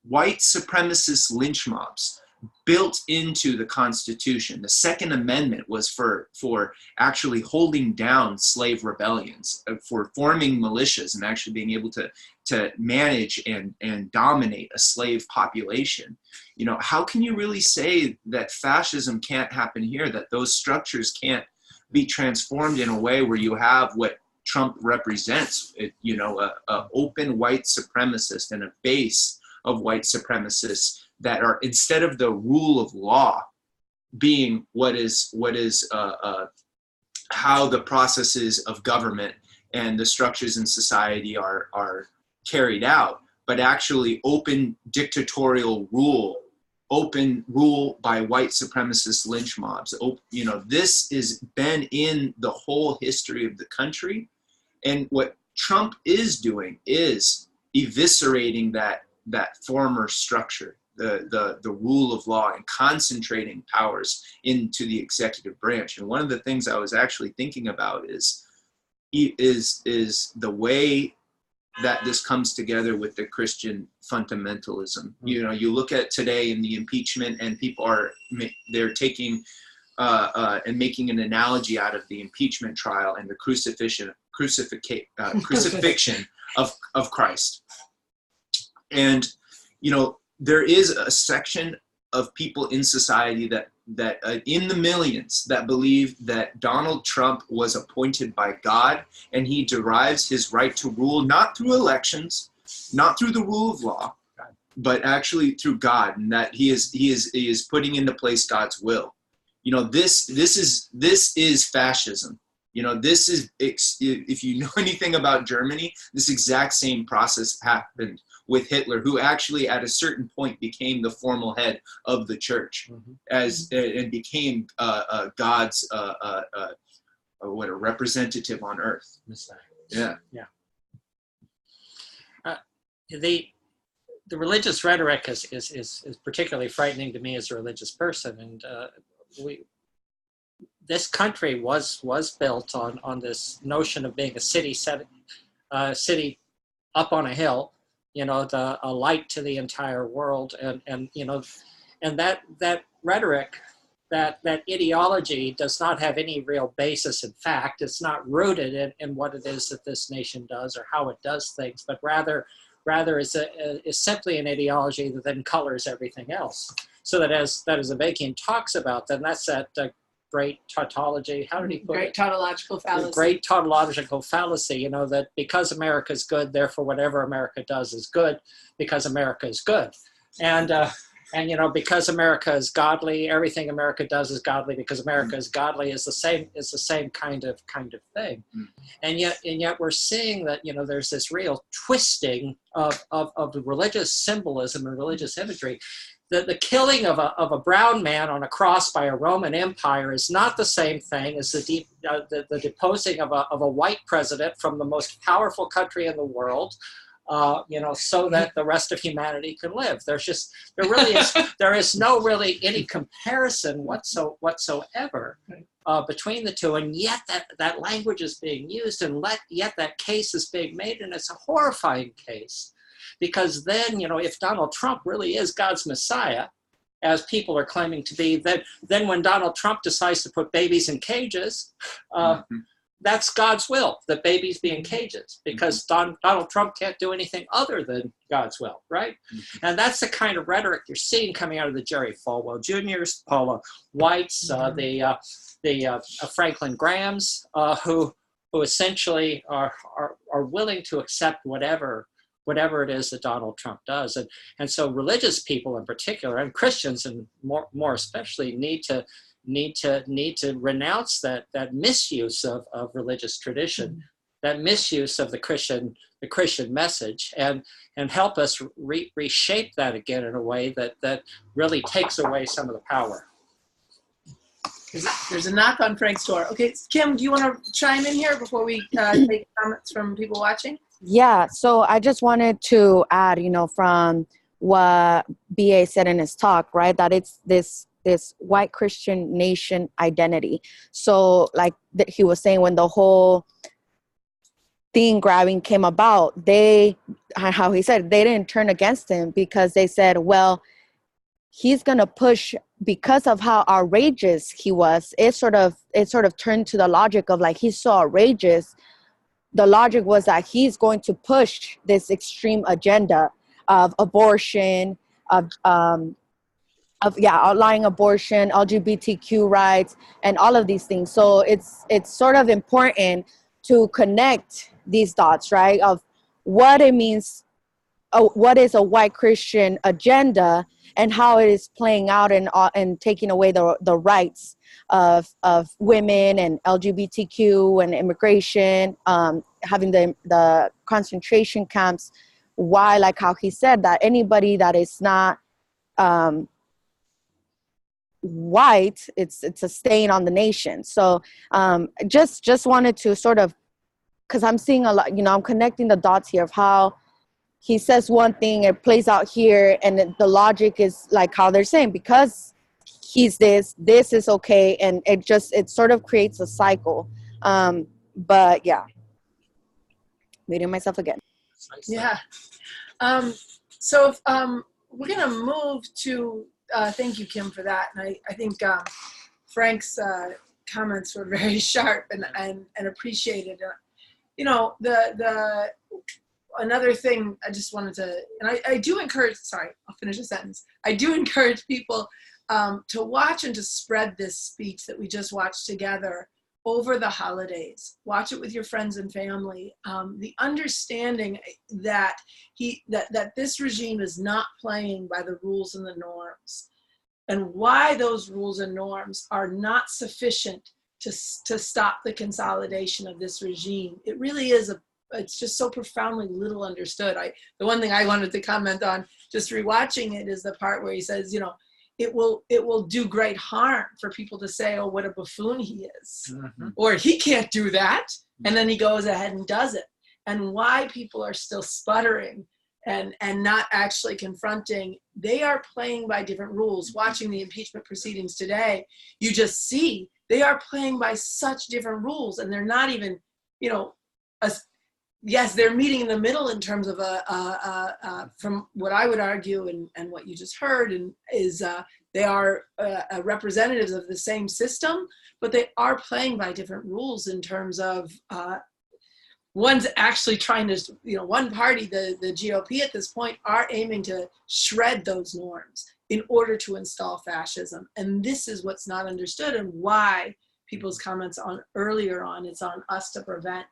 White supremacist lynch mobs built into the Constitution. The Second Amendment was for actually holding down slave rebellions, for forming militias and actually being able to manage and dominate a slave population. How can you really say that fascism can't happen here, that those structures can't be transformed in a way where you have what Trump represents, a open white supremacist and a base of white supremacists that are, instead of the rule of law being what is how the processes of government and the structures in society are carried out, but actually open dictatorial rule, open rule by white supremacist lynch mobs. This has been in the whole history of the country. And what Trump is doing is eviscerating that former structure, the rule of law, and concentrating powers into the executive branch. And one of the things I was actually thinking about is the way that this comes together with the Christian fundamentalism. You look at today in the impeachment, and people they're taking and making an analogy out of the impeachment trial and the crucifixion of Christ. And, there is a section of people in society that in the millions that believe that Donald Trump was appointed by God, and he derives his right to rule not through elections, not through the rule of law, but actually through God, and that he is putting into place God's will. This is fascism. This is, if you know anything about Germany, this exact same process happened with Hitler, who actually at a certain point became the formal head of the church, and became God's a representative on earth. Yeah. The religious rhetoric is particularly frightening to me as a religious person, and this country was built on this notion of being a city up on a hill, a light to the entire world, and that rhetoric that ideology does not have any real basis in fact. It's not rooted in what it is that this nation does or how it does things, but rather is simply an ideology that then colors everything else. So that as Avakian talks about, then that's that great tautology. How did he put Great it? tautological fallacy. The great tautological fallacy, you know, that because America is good, therefore whatever America does is good because America is good. And you know, because America is godly, everything America does is godly because America is godly is the same kind of thing. And yet we're seeing that, you know, there's this real twisting of the religious symbolism and religious imagery. The killing of a brown man on a cross by a Roman Empire is not the same thing as the deposing of a white president from the most powerful country in the world. You know, so that the rest of humanity can live. There is no really any comparison whatsoever between the two, and yet that language is being used, and yet that case is being made, and it's a horrifying case, because then, you know, if Donald Trump really is God's Messiah, as people are claiming to be, then when Donald Trump decides to put babies in cages, that's God's will, that babies be in cages, because Donald Trump can't do anything other than God's will, right? And that's the kind of rhetoric you're seeing coming out of the Jerry Falwell Jr.'s, Paula White's, the Franklin Graham's, who essentially are willing to accept whatever it is that Donald Trump does. And so religious people in particular, and Christians and more especially, need to renounce that misuse of religious tradition, that misuse of the Christian message, and help us reshape that again in a way that really takes away some of the power. There's a knock on Frank's door. Okay, Kim, do you want to chime in here before we take comments from people watching? Yeah, so I just wanted to add, you know, from what BA said in his talk, right, that it's this white Christian nation identity. So like he was saying, when the whole thing grabbing came about, how he said, they didn't turn against him because they said, well, he's going to push, because of how outrageous he was. It sort of turned to the logic of, like, he's so outrageous. The logic was that he's going to push this extreme agenda of abortion, outlawing abortion, LGBTQ rights, and all of these things. So it's sort of important to connect these dots, right, of what it means, what is a white Christian agenda, and how it is playing out and taking away the rights of women and LGBTQ and immigration, having the concentration camps. Why, like how he said, that anybody that is not white, it's a stain on the nation. So just wanted to sort of, because I'm seeing a lot, you know, I'm connecting the dots here of how he says one thing, it plays out here, and the logic is like how they're saying, because he's this is okay, and it sort of creates a cycle. But yeah, muting myself again. Yeah. So we're gonna move to thank you, Kim, for that. And I think Frank's comments were very sharp and appreciated. You know, the another thing I just wanted to, and I do encourage, sorry, I'll finish the sentence. I do encourage people to watch and to spread this speech that we just watched together over the holidays. Watch it with your friends and family. The understanding that that this regime is not playing by the rules and the norms, and why those rules and norms are not sufficient to stop the consolidation of this regime. It really is it's just so profoundly little understood. The one thing I wanted to comment on, just rewatching it, is the part where he says, you know, it will do great harm for people to say, oh, what a buffoon he is, or he can't do that, and then he goes ahead and does it. And why people are still sputtering and not actually confronting. They are playing by different rules. Watching the impeachment proceedings today, you just see they are playing by such different rules, and they're not even, you know, yes, they're meeting in the middle in terms of from what I would argue and what you just heard, and is they are representatives of the same system, but they are playing by different rules in terms of one's actually trying to, one party, the GOP at this point, are aiming to shred those norms in order to install fascism. And this is what's not understood, and why people's comments on earlier on, it's on us to prevent.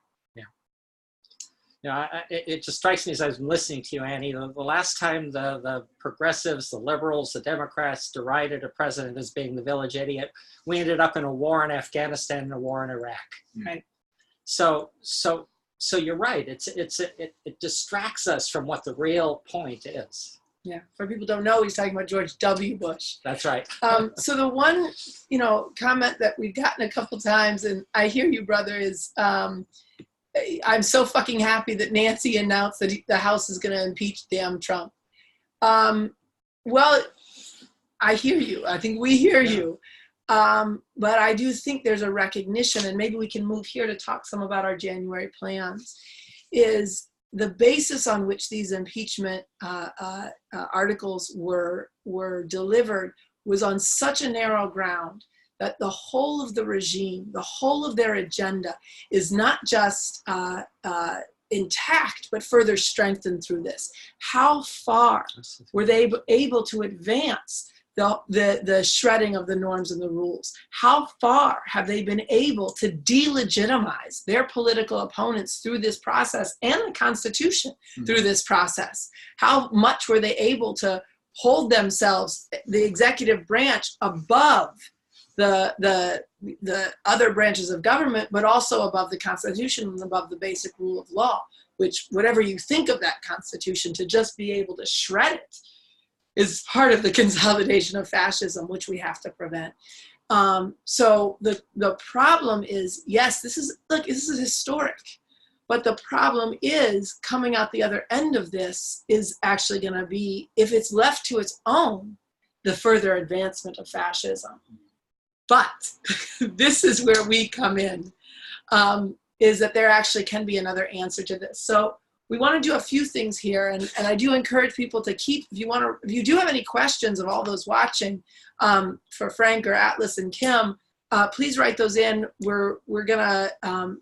It just strikes me as I was listening to you, Annie, the last time the progressives, the liberals, the Democrats derided a president as being the village idiot, we ended up in a war in Afghanistan and a war in Iraq. Right? So you're right. It distracts us from what the real point is. Yeah, for people who don't know, he's talking about George W. Bush. That's right. So the one, comment that we've gotten a couple times, and I hear you, brother, is I'm so fucking happy that Nancy announced that the House is going to impeach damn Trump. Well, I hear you. I think we hear you. But I do think there's a recognition, and maybe we can move here to talk some about our January plans, is the basis on which these impeachment articles were delivered was on such a narrow ground that the whole of the regime, the whole of their agenda is not just intact, but further strengthened through this. How far were they able to advance the shredding of the norms and the rules? How far have they been able to delegitimize their political opponents through this process, and the Constitution through this process? How much were they able to hold themselves, the executive branch, above the other branches of government, but also above the Constitution and above the basic rule of law, which, whatever you think of that Constitution, to just be able to shred it is part of the consolidation of fascism, which we have to prevent. So the problem is, yes, this is historic, but the problem is, coming out the other end of this is actually going to be, if it's left to its own, the further advancement of fascism. But this is where we come in, is that there actually can be another answer to this. So we want to do a few things here, and I do encourage people to keep, if you do have any questions of all those watching, for Frank or Atlas and Kim, please write those in. We're gonna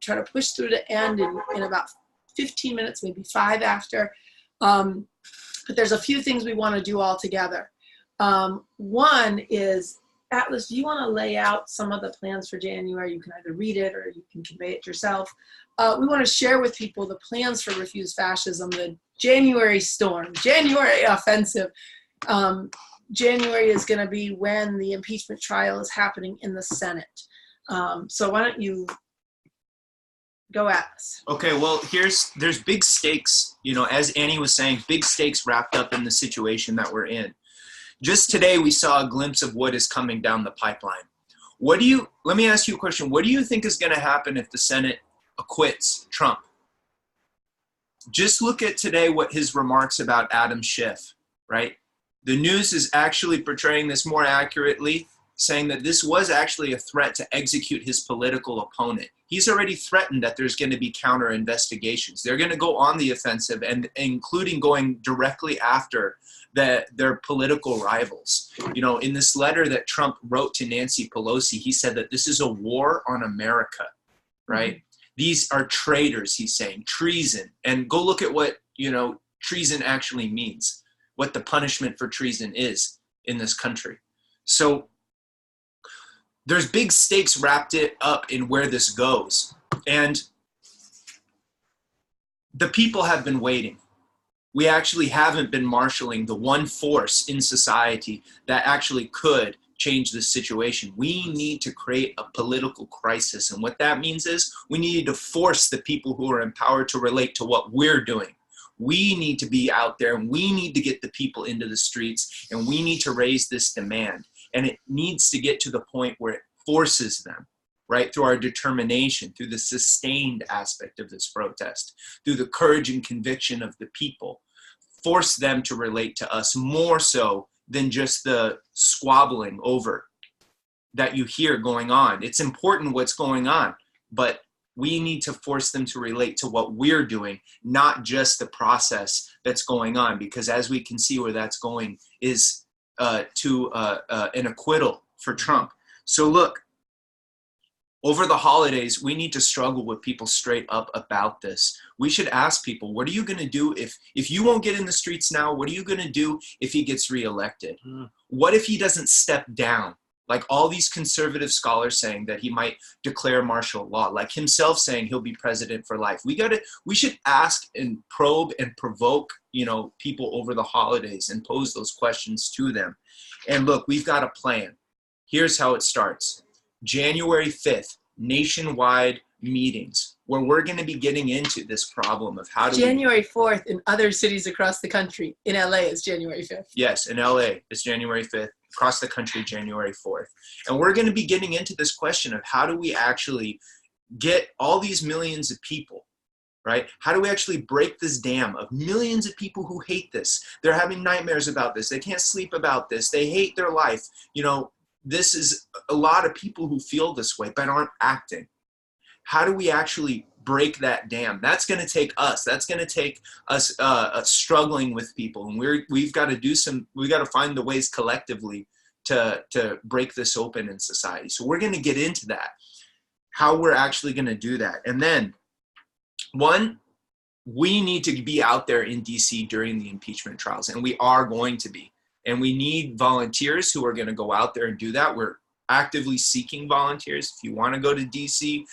try to push through to end in about 15 minutes, maybe 5 after. But there's a few things we want to do all together. One is, Atlas, do you want to lay out some of the plans for January? You can either read it or you can convey it yourself. We want to share with people the plans for Refuse Fascism, the January storm, January offensive. January is going to be when the impeachment trial is happening in the Senate. So why don't you go, Atlas? Okay, well, there's big stakes, as Annie was saying, big stakes wrapped up in the situation that we're in. Just today, we saw a glimpse of what is coming down the pipeline. Let me ask you a question. What do you think is going to happen if the Senate acquits Trump? Just look at today what his remarks about Adam Schiff, right? The news is actually portraying this more accurately, saying that this was actually a threat to execute his political opponent. He's already threatened that there's going to be counter investigations. They're going to go on the offensive, and including going directly after their political rivals. In this letter that Trump wrote to Nancy Pelosi, he said that this is a war on America, right? These are traitors, he's saying, treason. And go look at what, treason actually means, what the punishment for treason is in this country. So there's big stakes wrapped up in where this goes. And the people have been waiting. We actually haven't been marshaling the one force in society that actually could change this situation. We need to create a political crisis. And what that means is we need to force the people who are in power to relate to what we're doing. We need to be out there, and we need to get the people into the streets, and we need to raise this demand. And it needs to get to the point where it forces them, right, through our determination, through the sustained aspect of this protest, through the courage and conviction of the people, force them to relate to us more so than just the squabbling over that you hear going on. It's important what's going on, but We need to force them to relate to what we're doing, not just the process that's going on, because as we can see where that's going is to an acquittal for Trump. So look, over the holidays, we need to struggle with people straight up about this. We should ask people, what are you going to do if you won't get in the streets now? What are you going to do if he gets reelected? What if he doesn't step down? Like all these conservative scholars saying that he might declare martial law, like himself saying he'll be president for life. We should ask and probe and provoke, people over the holidays and pose those questions to them. And look, we've got a plan. Here's how it starts. January 5th, nationwide meetings where we're going to be getting into this problem of how do January 4th in other cities across the country. In LA is January 5th. Yes, in LA it's January 5th. Across the country, January 4th. And we're going to be getting into this question of how do we actually get all these millions of people, right? How do we actually break this dam of millions of people who hate this? They're having nightmares about this. They can't sleep about this. They hate their life. This is a lot of people who feel this way but aren't acting. How do we actually break that dam? That's going to take us. That's going to take us struggling with people, and we've got to find the ways collectively to break this open in society. So we're going to get into that, how we're actually going to do that. And then, one, we need to be out there in DC during the impeachment trials, and we are going to be. And we need volunteers who are going to go out there and do that. We're actively seeking volunteers. If you want to go to DC,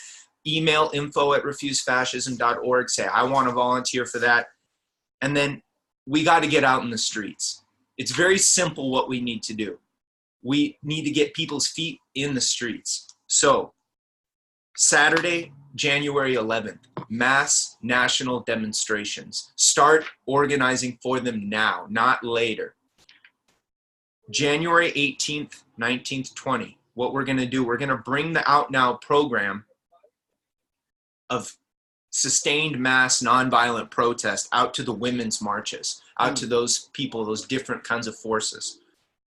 email info@refusefascism.org. Say, I want to volunteer for that. And then we got to get out in the streets. It's very simple what we need to do. We need to get people's feet in the streets. So Saturday, January 11th, mass national demonstrations. Start organizing for them now, not later. January 18th, 19th, 20th, what we're going to do, we're going to bring the OutNow program of sustained mass nonviolent protest out to the women's marches, out to those people, those different kinds of forces.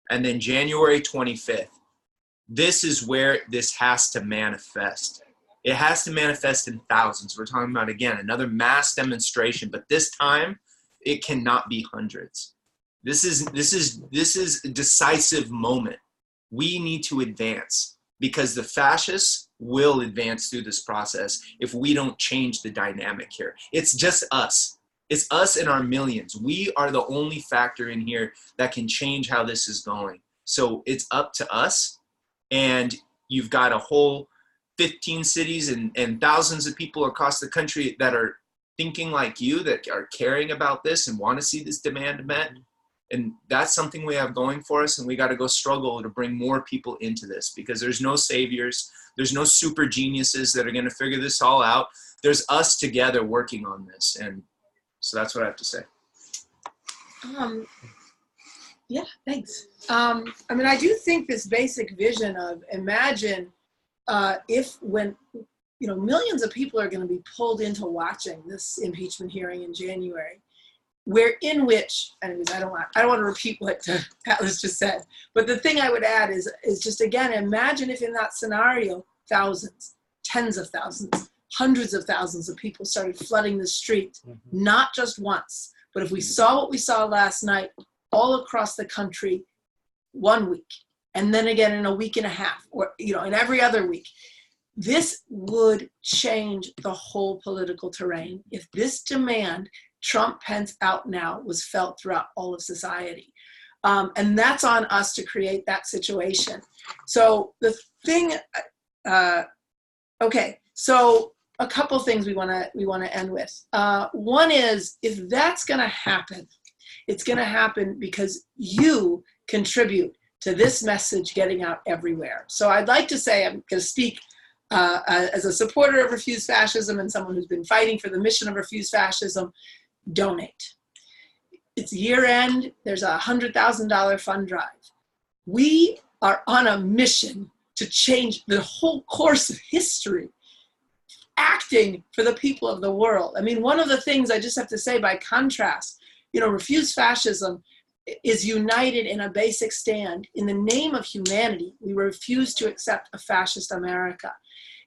And then January 25th, this is where this has to manifest. It has to manifest in thousands. We're talking about, again, another mass demonstration, but this time it cannot be hundreds. This is a decisive moment. We need to advance because the fascists will advance through this process if we don't change the dynamic here. It's just us. It's us and our millions. We are the only factor in here that can change how this is going. So it's up to us, and you've got a whole 15 cities and thousands of people across the country that are thinking like you, that are caring about this and want to see this demand met. And that's something we have going for us, and we got to go struggle to bring more people into this because there's no saviors. There's no super geniuses that are going to figure this all out. There's us together working on this. And so that's what I have to say. Yeah, thanks. I do think this basic vision of imagine when millions of people are going to be pulled into watching this impeachment hearing in January, anyways, I don't want to repeat what Atlas just said, but the thing I would add is just, again, imagine if in that scenario, thousands, tens of thousands, hundreds of thousands of people started flooding the street, not just once, but if we saw what we saw last night all across the country 1 week, and then again in a week and a half, or, in every other week, this would change the whole political terrain. If this demand, Trump, Pence, out now, was felt throughout all of society. And that's on us to create that situation. So the thing, so a couple things we want to end with. One is, if that's going to happen, it's going to happen because you contribute to this message getting out everywhere. So I'd like to say, I'm going to speak as a supporter of Refuse Fascism and someone who's been fighting for the mission of Refuse Fascism. Donate. It's year end. There's a $100,000 fund drive. We are on a mission to change the whole course of history, acting for the people of the world. One of the things I just have to say by contrast, Refuse Fascism is united in a basic stand. In the name of humanity, we refuse to accept a fascist America.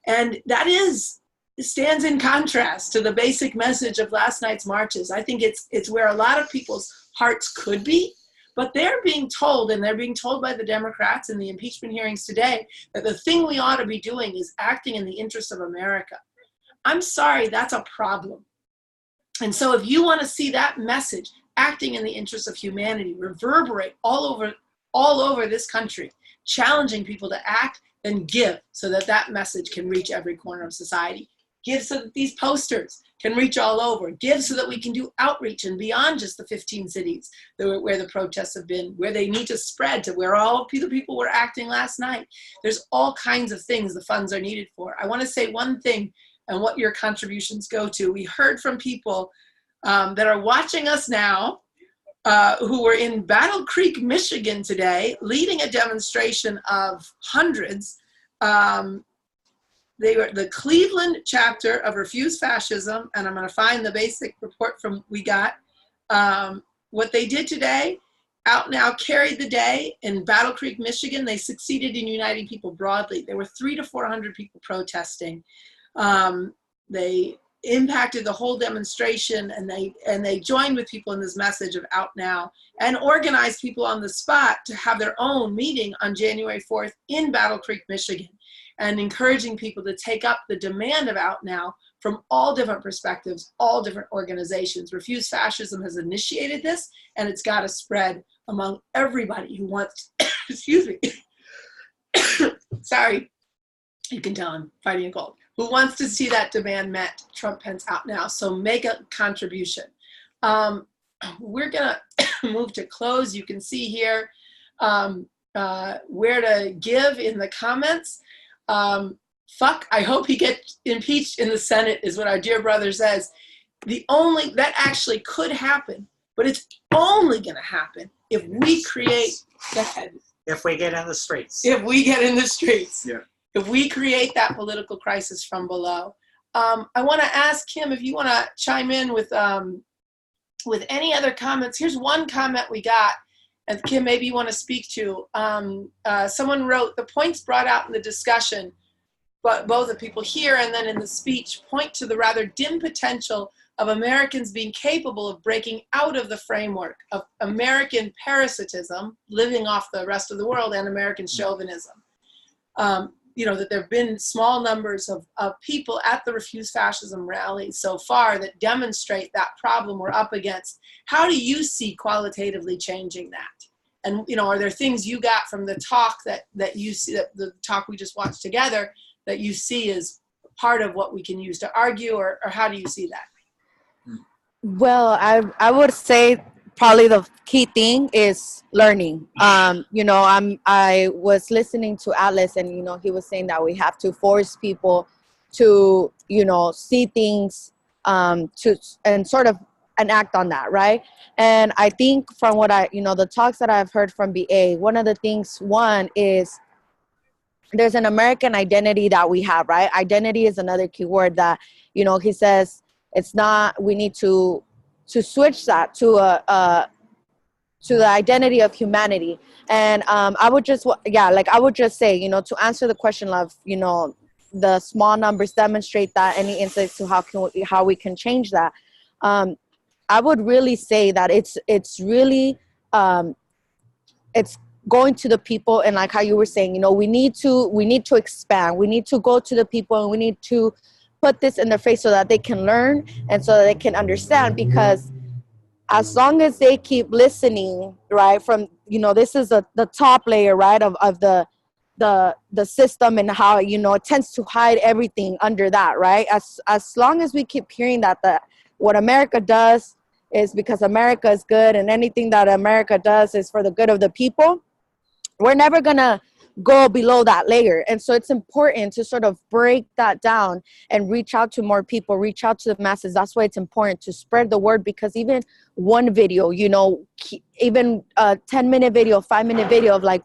And that is stands in contrast to the basic message of last night's marches. I think it's where a lot of people's hearts could be, but they're being told, and they're being told by the Democrats in the impeachment hearings today, that the thing we ought to be doing is acting in the interest of America. I'm sorry, that's a problem. And so if you want to see that message, acting in the interest of humanity, reverberate all over this country, challenging people to act, then give so that that message can reach every corner of society. Give so that these posters can reach all over. Give so that we can do outreach and beyond just the 15 cities where the protests have been, where they need to spread to where all the people were acting last night. There's all kinds of things the funds are needed for. I want to say one thing and what your contributions go to. We heard from people that are watching us now who were in Battle Creek, Michigan today, leading a demonstration of hundreds. They were the Cleveland chapter of Refuse Fascism, and I'm going to find the basic report from we got. What they did today, OutNow carried the day in Battle Creek, Michigan. They succeeded in uniting people broadly. There were 300 to 400 people protesting. They impacted the whole demonstration, and they joined with people in this message of OutNow and organized people on the spot to have their own meeting on January 4th in Battle Creek, Michigan, and encouraging people to take up the demand of OutNow from all different perspectives, all different organizations. Refuse Fascism has initiated this, and it's got to spread among everybody who wants, excuse me, sorry, you can tell I'm fighting a cold, who wants to see that demand met. Trump, Pence, OutNow. So make a contribution. We're going to move to close. You can see here where to give in the comments. Fuck, I hope he gets impeached in the Senate is what our dear brother says. That actually could happen, but it's only going to happen if we create, If we get in the streets. if we get in the streets. Yeah. If we create that political crisis from below. I want to ask Kim if you want to chime in with any other comments. Here's one comment we got, and Kim, maybe you want to speak to. Someone wrote, the points brought out in the discussion, but both the people here and then in the speech, point to the rather dim potential of Americans being capable of breaking out of the framework of American parasitism, living off the rest of the world, and American chauvinism. That there have been small numbers of people at the Refuse Fascism rally so far that demonstrate that problem we're up against. How do you see qualitatively changing that? And, are there things you got from the talk that you see, that the talk we just watched together, that you see as part of what we can use to argue, or how do you see that? Well, I would say probably the key thing is learning. I was listening to Atlas, and he was saying that we have to force people to see things and sort of act on that, right? And I think from what the talks that I've heard from BA, one of the things, one is there's an American identity that we have, right? Identity is another key word that he says it's not. We need to switch that to the identity of humanity. And I would just say, to answer the question of, the small numbers demonstrate that, any insights to how we can change that. I would really say that it's really, it's going to the people, and like how you were saying, we need to expand. We need to go to the people, and we need to put this in their face so that they can learn and so that they can understand, because as long as they keep listening, right, from, this is the top layer, right, of the system, and how, it tends to hide everything under that, right? As long as we keep hearing that what America does is because America is good, and anything that America does is for the good of the people, we're never going to go below that layer. And so it's important to sort of break that down and reach out to more people, reach out to the masses. That's why it's important to spread the word, because even one video, even a 10-minute video, 5-minute video of like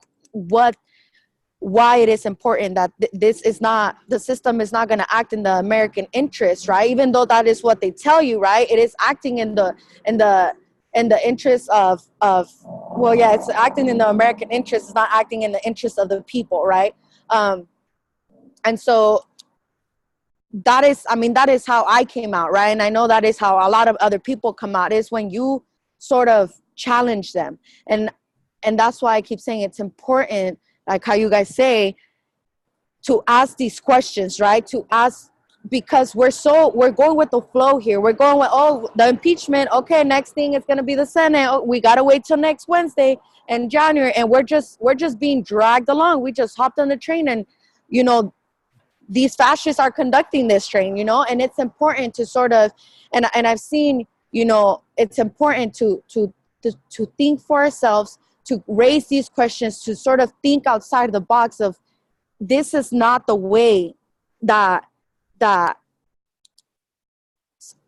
why it is important that the system is not going to act in the American interest, right? Even though that is what they tell you, right? It is acting in the interest of it's acting in the American interest. It's not acting in the interest of the people, right? And so that is how I came out, right? And I know that is how a lot of other people come out, is when you sort of challenge them. And that's why I keep saying it's important, like how you guys say, to ask these questions, right? To ask, because we're going with the flow here. We're going with, oh, the impeachment. Okay, next thing is going to be the Senate. Oh, we got to wait till next Wednesday in January. And we're just being dragged along. We just hopped on the train, and, you know, these fascists are conducting this train, you know, and it's important to sort of, and I've seen, you know, it's important to think for ourselves, to raise these questions, to sort of think outside the box of, this is not the way that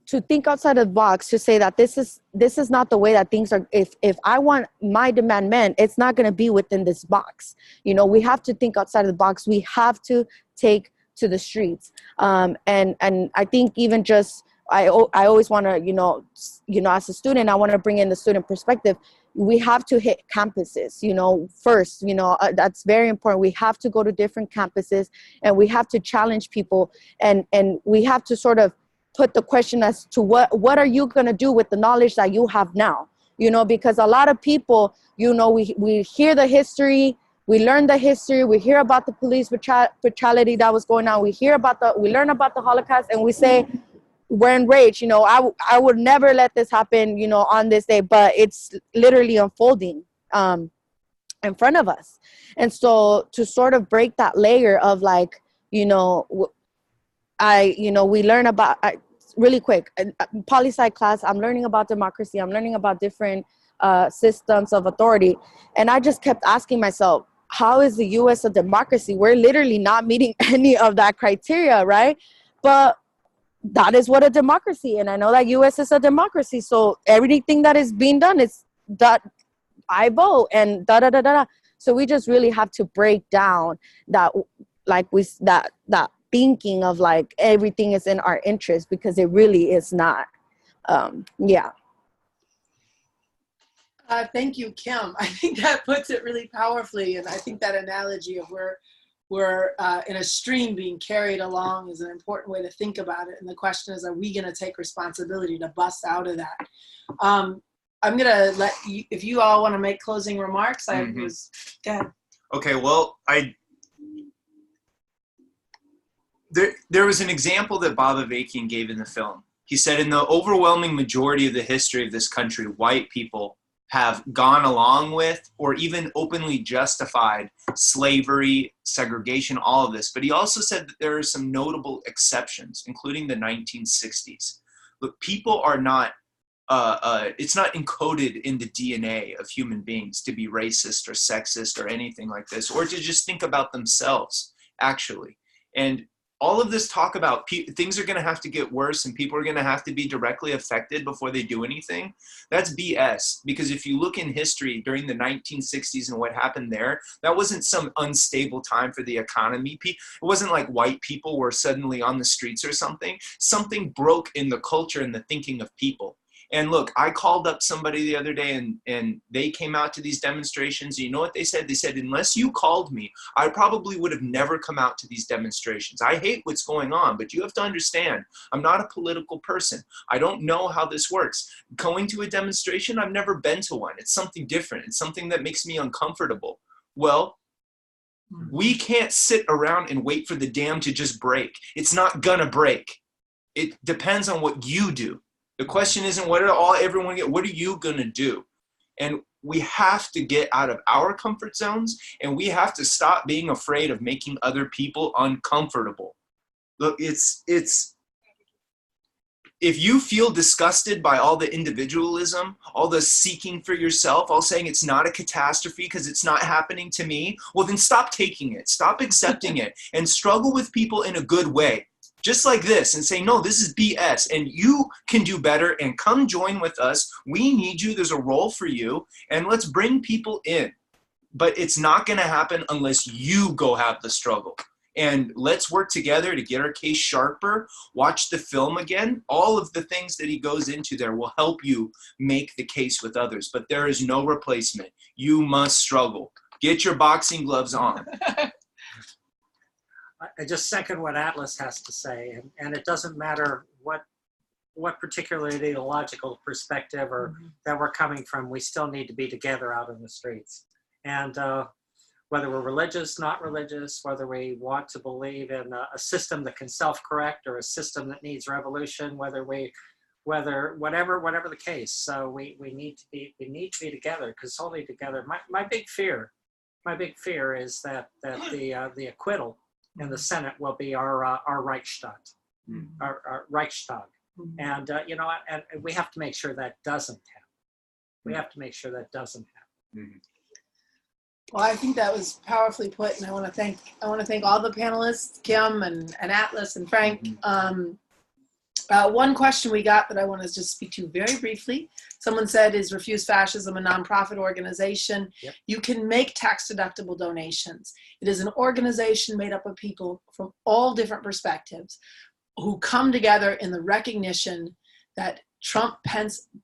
to think outside the box, to say that this is not the way that things are. If I want my demand met, it's not going to be within this box. You know, we have to think outside of the box. We have to take to the streets. And I think even just, I always want to, you know, as a student, I want to bring in the student perspective. We have to hit campuses, you know, first, you know, that's very important. We have to go to different campuses, and we have to challenge people, and we have to sort of put the question as to what are you going to do with the knowledge that you have now, you know, because a lot of people, you know, we hear the history, we learn the history, we hear about the police brutality that was going on, we learn about the Holocaust, and we say, we're enraged, you know, I would never let this happen, you know, on this day, but it's literally unfolding in front of us. And so to sort of break that layer of, like, you know, we learn about, really quick, poli-sci class, I'm learning about democracy, I'm learning about different systems of authority, and I just kept asking myself, how is the U.S. a democracy? We're literally not meeting any of that criteria, right? But that is what a democracy, and I know that U.S. is a democracy, so everything that is being done is that I vote and da da da da. So we just really have to break down that, like, that thinking of, like, everything is in our interest, because it really is not. Yeah. Thank you, Kim. I think that puts it really powerfully, and I think that analogy of we're in a stream being carried along is an important way to think about it. And the question is, are we going to take responsibility to bust out of that? I'm going to let you, if you all want to make closing remarks, go ahead. Okay, well, there was an example that Bob Avakian gave in the film. He said, in the overwhelming majority of the history of this country, white people have gone along with or even openly justified slavery, segregation, all of this. But he also said that there are some notable exceptions, including the 1960s. Look, people are not, it's not encoded in the DNA of human beings to be racist or sexist or anything like this, or to just think about themselves, actually. And all of this talk about things are going to have to get worse and people are going to have to be directly affected before they do anything, that's BS. Because if you look in history during the 1960s and what happened there, that wasn't some unstable time for the economy. It wasn't like white people were suddenly on the streets or something. Something broke in the culture and the thinking of people. And look, I called up somebody the other day and they came out to these demonstrations. You know what they said? They said, unless you called me, I probably would have never come out to these demonstrations. I hate what's going on, but you have to understand, I'm not a political person. I don't know how this works. Going to a demonstration, I've never been to one. It's something different. It's something that makes me uncomfortable. Well, we can't sit around and wait for the dam to just break. It's not gonna break. It depends on what you do. The question isn't what are you going to do? And we have to get out of our comfort zones, and we have to stop being afraid of making other people uncomfortable. Look, if you feel disgusted by all the individualism, all the seeking for yourself, all saying it's not a catastrophe because it's not happening to me, well, then stop taking it, stop accepting it, and struggle with people in a good way. Just like this, and say, no, this is BS, and you can do better, and come join with us. We need you. There's a role for you, and let's bring people in. But it's not going to happen unless you go have the struggle. And let's work together to get our case sharper. Watch the film again. All of the things that he goes into there will help you make the case with others. But there is no replacement. You must struggle. Get your boxing gloves on. I just second what Atlas has to say, and it doesn't matter what particular ideological perspective or that we're coming from, we still need to be together out in the streets. And whether we're religious, not religious, whether we want to believe in a system that can self-correct or a system that needs revolution, whatever the case. So we need to be together, because only together. My big fear is that the acquittal in the Senate will be our Reichstag, our Reichstag. And and we have to make sure that doesn't happen. We have to make sure that doesn't happen. Well, I think that was powerfully put, and I want to thank all the panelists, Kim and Atlas and Frank. One question we got that I want to just speak to very briefly. Someone said, "Is Refuse Fascism a nonprofit organization?" Yep. You can make tax-deductible donations. It is an organization made up of people from all different perspectives who come together in the recognition that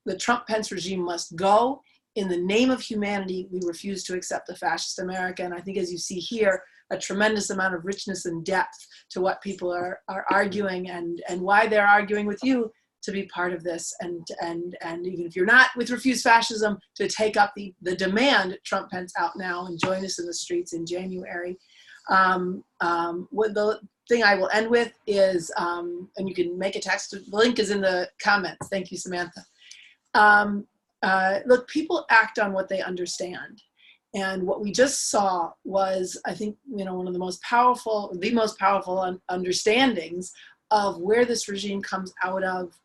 the Trump-Pence regime must go. In the name of humanity, we refuse to accept a fascist America. And I think, as you see here, a tremendous amount of richness and depth to what people are arguing and why they're arguing with you to be part of this. And even if you're not with Refuse Fascism, to take up the demand Trump-Pence out now and join us in the streets in January. What the thing I will end with is, and you can make a text, the link is in the comments. Thank you, Samantha. Look, people act on what they understand. And what we just saw was, I think, one of the most powerful understandings of where this regime comes out of,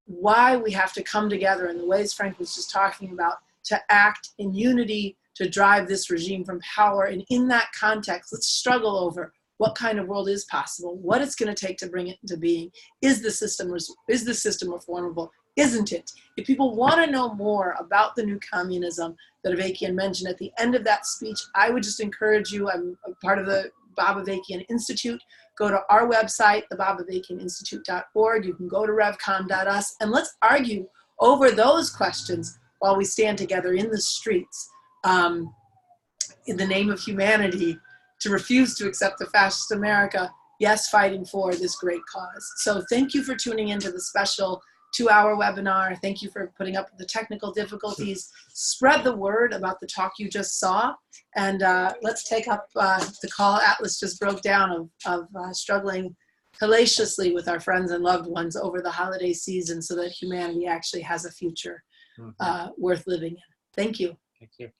why we have to come together in the ways Frank was just talking about, to act in unity to drive this regime from power. And in that context, let's struggle over what kind of world is possible, what it's going to take to bring it into being. Is the system reformable? Isn't it? If people want to know more about the new communism that Avakian mentioned at the end of that speech, I would just encourage you. I'm a part of the Bob Avakian Institute. Go to our website, thebobavakianinstitute.org. You can go to revcom.us, and let's argue over those questions while we stand together in the streets in the name of humanity to refuse to accept the fascist America, yes, fighting for this great cause. So thank you for tuning into the special 2-hour webinar. Thank you for putting up with the technical difficulties. Spread the word about the talk you just saw. And let's take up the call Atlas just broke down of struggling hellaciously with our friends and loved ones over the holiday season so that humanity actually has a future worth living in. Thank you. Thank you.